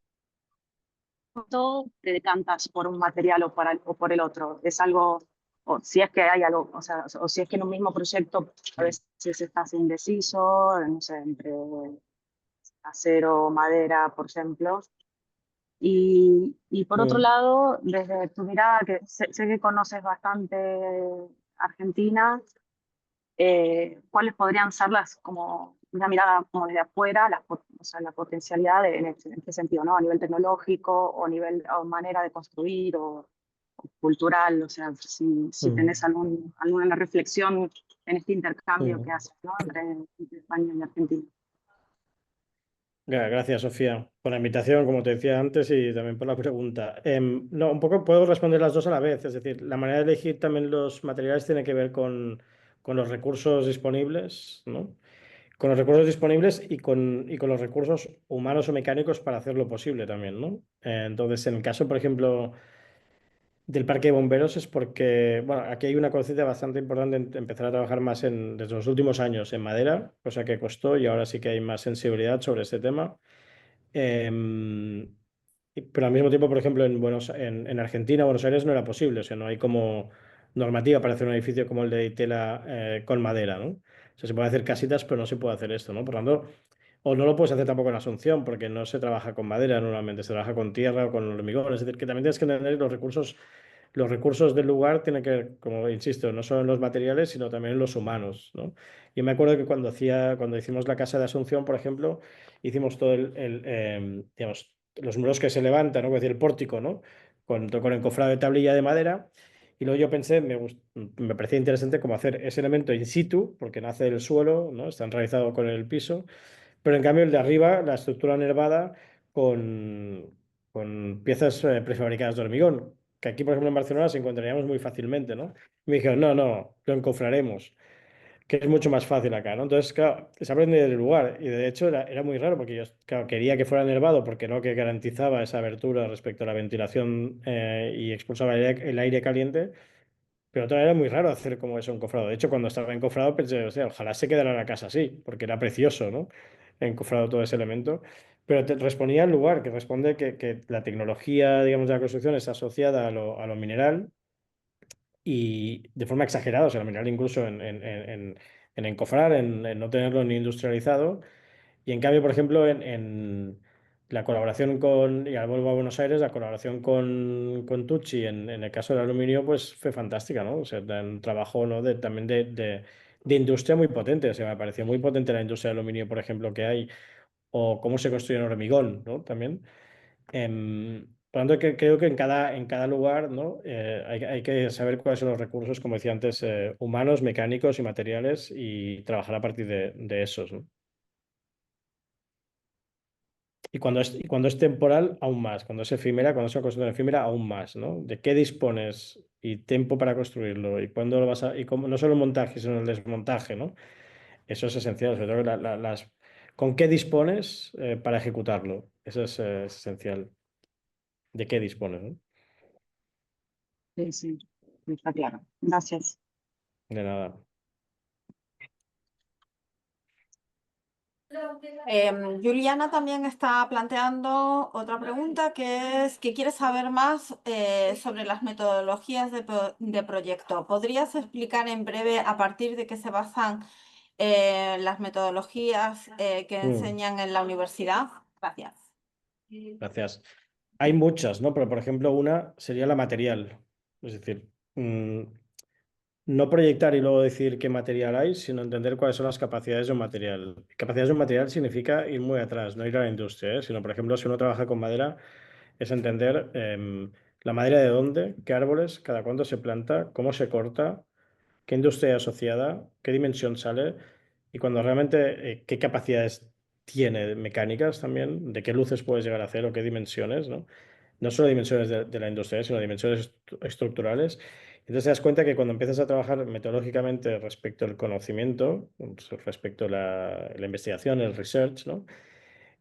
te decantas por un material o por el otro? ¿Es algo, o si es que hay algo, o sea, o si es que en un mismo proyecto a veces estás indeciso, no sé, entre acero o madera, por ejemplo? Y por otro Mm. lado, desde tu mirada, que sé que conoces bastante Argentina, ¿cuáles podrían ser como una mirada como desde afuera, o sea, la potencialidad en este sentido, ¿no? A nivel tecnológico o nivel o manera de construir o cultural, o sea, si tenés Mm. alguna reflexión en este intercambio que Mm. haces, ¿no? Entre España y Argentina. Gracias, Sofía, por la invitación, como te decía antes, y también por la pregunta. No, un poco puedo responder las dos a la vez. Es decir, la manera de elegir también los materiales tiene que ver con los recursos disponibles, ¿no? Con los recursos disponibles y con los recursos humanos o mecánicos para hacerlo posible también, ¿no? Entonces, en el caso, por ejemplo, del parque de bomberos es porque, bueno, aquí hay una conciencia bastante importante en empezar a trabajar más desde los últimos años en madera, cosa que costó y ahora sí que hay más sensibilidad sobre este tema. Em, pero al mismo tiempo, por ejemplo, en Argentina, Buenos Aires no era posible, o sea, no hay como normativa para hacer un edificio como el de Itela con madera, ¿no? O sea, se puede hacer casitas, pero no se puede hacer esto, ¿no? Por lo tanto, o no lo puedes hacer tampoco en Asunción, porque no se trabaja con madera normalmente, se trabaja con tierra o con hormigón, es decir, que también tienes que entender los recursos del lugar tienen que ver, como insisto, no solo en los materiales, sino también en los humanos, ¿no? Yo me acuerdo que cuando hicimos la casa de Asunción, por ejemplo, hicimos todo digamos, los muros que se levantan, ¿no? Es decir, el pórtico, ¿no? Con encofrado de tablilla de madera. Y luego yo pensé, me parecía interesante cómo hacer ese elemento in situ, porque nace del suelo, ¿no? Está enraizado con el piso, pero en cambio el de arriba, la estructura nervada con, con piezas prefabricadas de hormigón, que aquí, por ejemplo, en Barcelona se encontraríamos muy fácilmente, ¿no? Y me dijeron, no, no, lo encofraremos, que es mucho más fácil acá, ¿no? Entonces, claro, se aprende del lugar y de hecho era muy raro porque yo, claro, quería que fuera nervado porque no que garantizaba esa abertura respecto a la ventilación y expulsaba el aire caliente. Pero otra era muy raro hacer como eso encofrado. De hecho, cuando estaba encofrado pensé, o sea, ojalá se quedara la casa así, porque era precioso, ¿no? Encofrado todo ese elemento. Pero te respondía al lugar, que responde que la tecnología, digamos, de la construcción está asociada a lo mineral y de forma exagerada, o sea, lo mineral incluso en encofrar, en no tenerlo ni industrializado. Y en cambio, por ejemplo, en la colaboración y ahora vuelvo a Buenos Aires, la colaboración con Tucci en el caso del aluminio, pues fue fantástica, ¿no? O sea, un trabajo, ¿no? También de industria muy potente. O sea, me pareció muy potente la industria del aluminio, por ejemplo, que hay, o cómo se construye en hormigón, ¿no? También. Por lo tanto, creo que en cada lugar, ¿no? Hay que saber cuáles son los recursos, como decía antes, humanos, mecánicos y materiales y trabajar a partir de esos, ¿no? Y cuando es temporal, aún más. Cuando es efímera, cuando es una construcción efímera, aún más, ¿no? ¿De qué dispones y tiempo para construirlo? Y cuándo lo vas a... Y cómo, no solo el montaje, sino el desmontaje, ¿no? Eso es esencial. Sobre todo ¿con qué dispones para ejecutarlo? Eso es esencial. ¿De qué dispones, ¿no? Sí, sí, está claro. Gracias. De nada. Juliana también está planteando otra pregunta que es que quiere saber más sobre las metodologías de proyecto. ¿Podrías explicar en breve a partir de qué se basan las metodologías que Mm, enseñan en la universidad? Gracias. gracias. Hay muchas, ¿no? Pero, por ejemplo, una sería la material. Es decir, no proyectar y luego decir qué material hay, sino entender cuáles son las capacidades de un material. Capacidades de un material significa ir muy atrás, no ir a la industria, ¿eh? Sino, por ejemplo, si uno trabaja con madera, es entender la madera de dónde, qué árboles, cada cuánto se planta, cómo se corta, qué industria hay asociada, qué dimensión sale y cuando realmente qué capacidades tiene mecánicas también, de qué luces puedes llegar a hacer o qué dimensiones, ¿no? No solo dimensiones de la industria, sino dimensiones estructurales. Entonces te das cuenta que cuando empiezas a trabajar metodológicamente respecto al conocimiento, respecto a la investigación, el research, ¿no?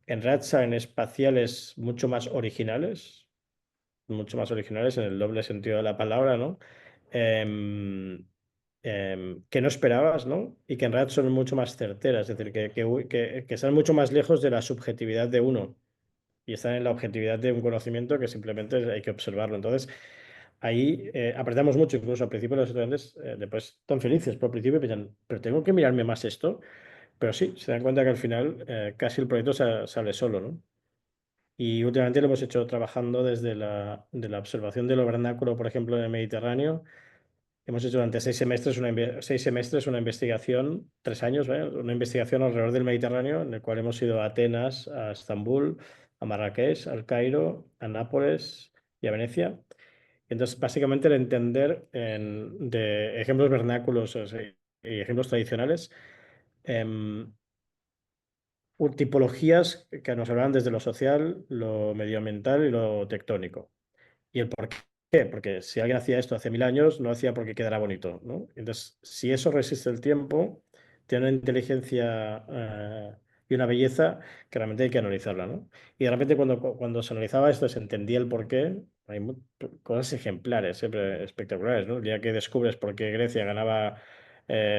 En realidad salen espaciales mucho más originales en el doble sentido de la palabra, ¿no? Em, que no esperabas, ¿no? Y que en realidad son mucho más certeras, es decir, que están mucho más lejos de la subjetividad de uno y están en la objetividad de un conocimiento que simplemente hay que observarlo. Entonces, ahí apretamos mucho, incluso al principio los estudiantes después están felices, pero al principio piensan, pero tengo que mirarme más esto, pero sí, se dan cuenta que al final casi el proyecto sale solo, ¿no? Y últimamente lo hemos hecho trabajando desde de la observación de lo vernáculo, por ejemplo, en el Mediterráneo. Hemos hecho durante 6 semestres 6 semestres una investigación, 3 años, ¿vale? Una investigación alrededor del Mediterráneo, en el cual hemos ido a Atenas, a Estambul, a Marrakech, al Cairo, a Nápoles y a Venecia. Entonces, básicamente, el entender de ejemplos vernáculos, o sea, y ejemplos tradicionales, em, tipologías que nos hablan desde lo social, lo medioambiental y lo tectónico. ¿Y el por qué? Porque si alguien hacía esto hace 1000 años, no hacía porque quedara bonito, ¿no? Entonces, si eso resiste el tiempo, tiene una inteligencia y una belleza que realmente hay que analizarla, ¿no? Y de repente cuando se analizaba esto, se entendía el por qué. Hay cosas ejemplares, siempre espectaculares, ¿no? El día que descubres por qué Grecia ganaba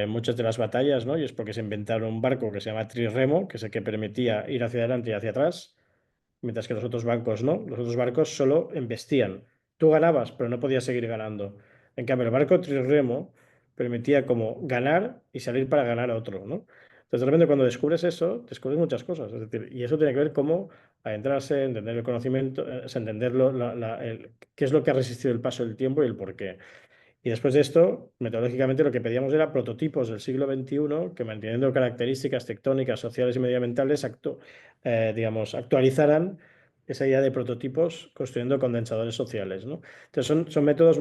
muchas de las batallas, ¿no? Y es porque se inventaron un barco que se llama trirremo, que es el que permitía ir hacia adelante y hacia atrás, mientras que los otros bancos no. Los otros barcos solo embestían. Tú ganabas, pero no podías seguir ganando. En cambio, el barco trirremo permitía como ganar y salir para ganar a otro, ¿no? Entonces, de repente, cuando descubres eso, descubres muchas cosas. Es decir, y eso tiene que ver cómo adentrarse, entender el conocimiento, entender qué es lo que ha resistido el paso del tiempo y el por qué. Y después de esto, metodológicamente lo que pedíamos era prototipos del siglo XXI que, manteniendo características tectónicas, sociales y medioambientales, digamos, actualizaran esa idea de prototipos construyendo condensadores sociales, ¿no? Entonces son métodos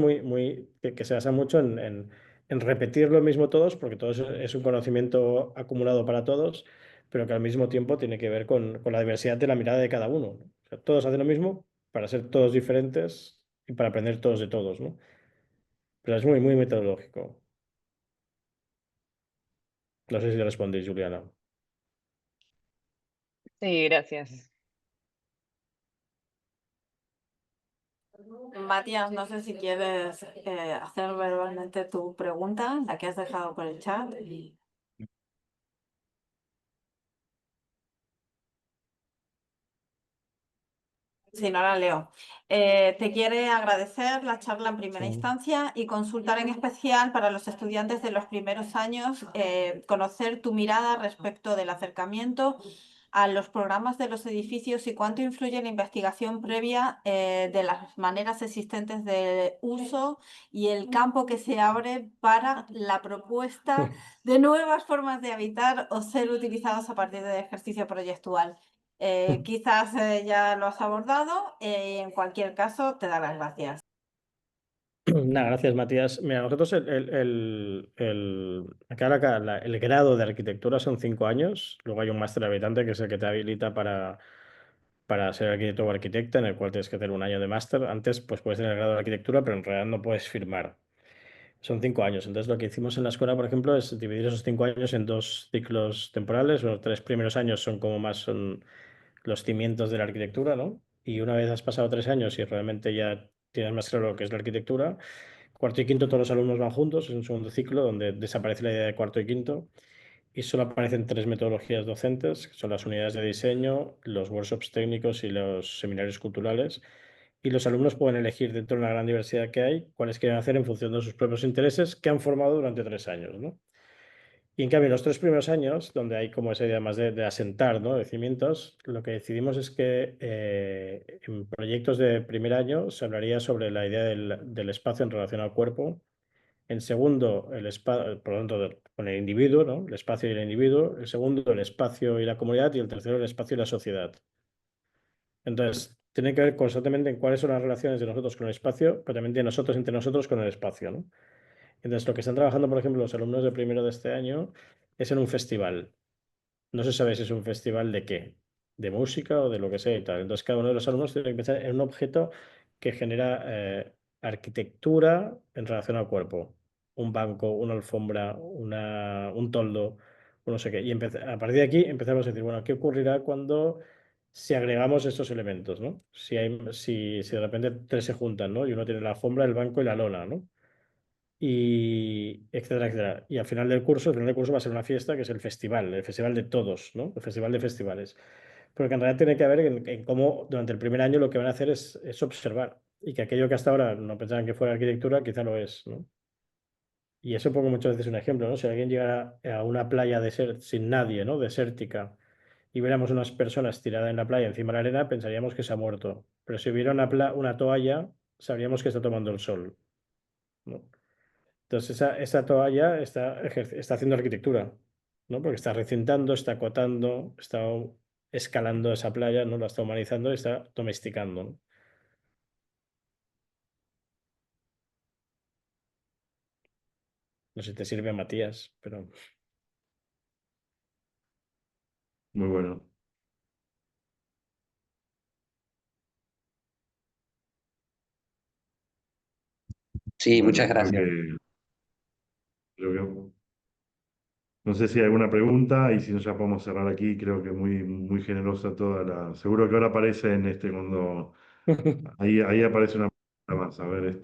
que se basan mucho en repetir lo mismo todos, porque todo es un conocimiento acumulado para todos, pero que al mismo tiempo tiene que ver con la diversidad de la mirada de cada uno, ¿no? O sea, todos hacen lo mismo para ser todos diferentes y para aprender todos de todos, ¿no? Pero es muy metodológico. No sé si te respondéis, Juliana. Sí, gracias. Matías, no sé si quieres hacer verbalmente tu pregunta, la que has dejado por el chat. Si no, la leo. Te quiere agradecer la charla en primera Sí. instancia y consultar en especial para los estudiantes de los primeros años, conocer tu mirada respecto del acercamiento a los programas de los edificios y cuánto influye la investigación previa de las maneras existentes de uso y el campo que se abre para la propuesta de nuevas formas de habitar o ser utilizados a partir del ejercicio proyectual. Quizás ya lo has abordado, en cualquier caso, te da las gracias. Nada, gracias, Matías. Mira, nosotros el grado de arquitectura son 5 años. Luego hay un máster habilitante que es el que te habilita para ser arquitecto o arquitecta, en el cual tienes que hacer un año de máster. Antes, pues puedes tener el grado de arquitectura, pero en realidad no puedes firmar. Son 5 años. Entonces, lo que hicimos en la escuela, por ejemplo, es dividir esos 5 años en 2 ciclos temporales. Los 3 primeros años son como más son los cimientos de la arquitectura, ¿no? Y una vez has pasado 3 años y realmente ya tienes más claro lo que es la arquitectura, cuarto y quinto todos los alumnos van juntos, es un segundo ciclo donde desaparece la idea de cuarto y quinto y solo aparecen 3 metodologías docentes, que son las unidades de diseño, los workshops técnicos y los seminarios culturales. Y los alumnos pueden elegir dentro de una gran diversidad que hay cuáles quieren hacer en función de sus propios intereses que han formado durante 3 años, ¿no? Y en cambio, en los 3 primeros años, donde hay como esa idea más de asentar, ¿no? De cimientos, lo que decidimos es que en proyectos de primer año se hablaría sobre la idea del espacio en relación al cuerpo. En segundo, el espacio, por lo tanto, con el individuo, ¿no? El espacio y el individuo. El segundo, el espacio y la comunidad. Y el tercero, el espacio y la sociedad. Entonces, tiene que ver constantemente en cuáles son las relaciones de nosotros con el espacio, pero también de nosotros entre nosotros con el espacio, ¿no? Entonces, lo que están trabajando, por ejemplo, los alumnos de primero de este año es en un festival. No se sabe si es un festival de qué, de música o de lo que sea y tal. Entonces, cada uno de los alumnos tiene que pensar en un objeto que genera arquitectura en relación al cuerpo. Un banco, una alfombra, un toldo, o no sé qué. Y a partir de aquí empezamos a decir, bueno, ¿qué ocurrirá cuando si agregamos estos elementos, ¿no? Si de repente tres se juntan, ¿no? Y uno tiene la alfombra, el banco y la lona, ¿no? y etcétera, etcétera. Y al final del curso, va a ser una fiesta que es el festival de todos, ¿no? El festival de festivales. Porque en realidad tiene que ver en cómo durante el primer año lo que van a hacer es observar y que aquello que hasta ahora no pensaban que fuera arquitectura, quizá lo es, ¿no? Y eso pongo muchas veces un ejemplo, ¿no? Si alguien llegara a una playa sin nadie, ¿no? Desértica, y viéramos unas personas tiradas en la playa encima de la arena, pensaríamos que se ha muerto. Pero si hubiera una toalla, sabríamos que está tomando el sol, ¿no? Entonces esa toalla está haciendo arquitectura, ¿no? Porque está recintando, está acotando, está escalando esa playa, ¿no? La está humanizando y está domesticando, ¿no? No sé si te sirve, Matías, pero Muy bueno. Sí, Bueno, muchas gracias. creo que no sé si hay alguna pregunta y si no ya podemos cerrar aquí. Creo que muy generosa toda la. Seguro que ahora aparece en cuando ahí aparece una pregunta más. A ver,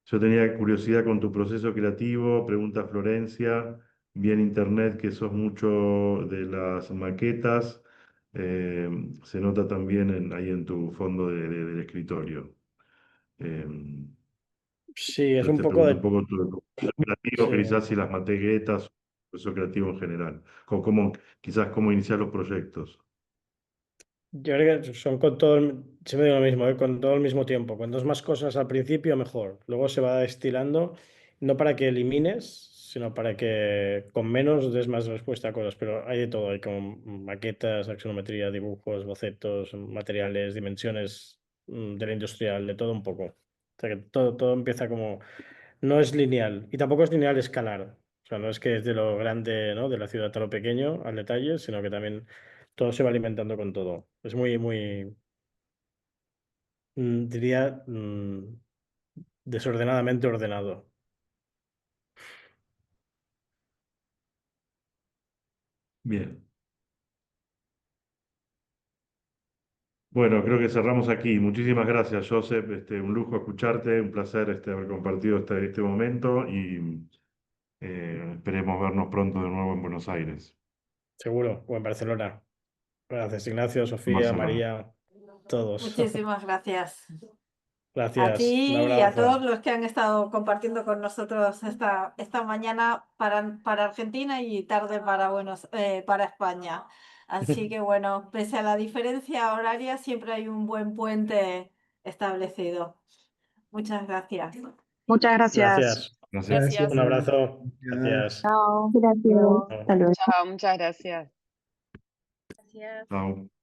yo tenía curiosidad con tu proceso creativo. Pregunta Florencia. Vi en internet que sos mucho de las maquetas. Se nota también ahí en tu fondo del escritorio. Eh, sí, es entonces un te poco pregunto un de... poco tu proceso creativo, Sí. que quizás si las maquetas, proceso creativo en general, quizás cómo iniciar los proyectos. Yo creo que son siempre digo lo mismo, con todo al mismo tiempo. Cuanto más cosas al principio, mejor. Luego se va destilando, no para que elimines, sino para que con menos des más respuesta a cosas. Pero hay de todo, hay como maquetas, axonometría, dibujos, bocetos, materiales, dimensiones de la industrial, de todo un poco. O sea que todo empieza como... No es lineal, y tampoco es lineal escalar. O sea, no es que es de lo grande, ¿no? De la ciudad a lo pequeño, al detalle, sino que también todo se va alimentando con todo. Es muy, diría, desordenadamente ordenado. Bien. Bueno, creo que cerramos aquí. Muchísimas gracias, Joseph. Un lujo escucharte, un placer haber compartido este momento y esperemos vernos pronto de nuevo en Buenos Aires. Seguro, o en Barcelona. Gracias, Ignacio, En Sofía, Barcelona. María, todos. Muchísimas gracias. A Gracias, un ti y a todos abrazo. los que han estado compartiendo con nosotros esta mañana para Argentina y tarde para España. Así que bueno, pese a la diferencia horaria, siempre hay un buen puente establecido. Muchas gracias. Muchas gracias. Gracias. Gracias. Un abrazo. Gracias. Chao. Gracias. Chao. Hasta luego. Chao, muchas gracias. Gracias. Chao.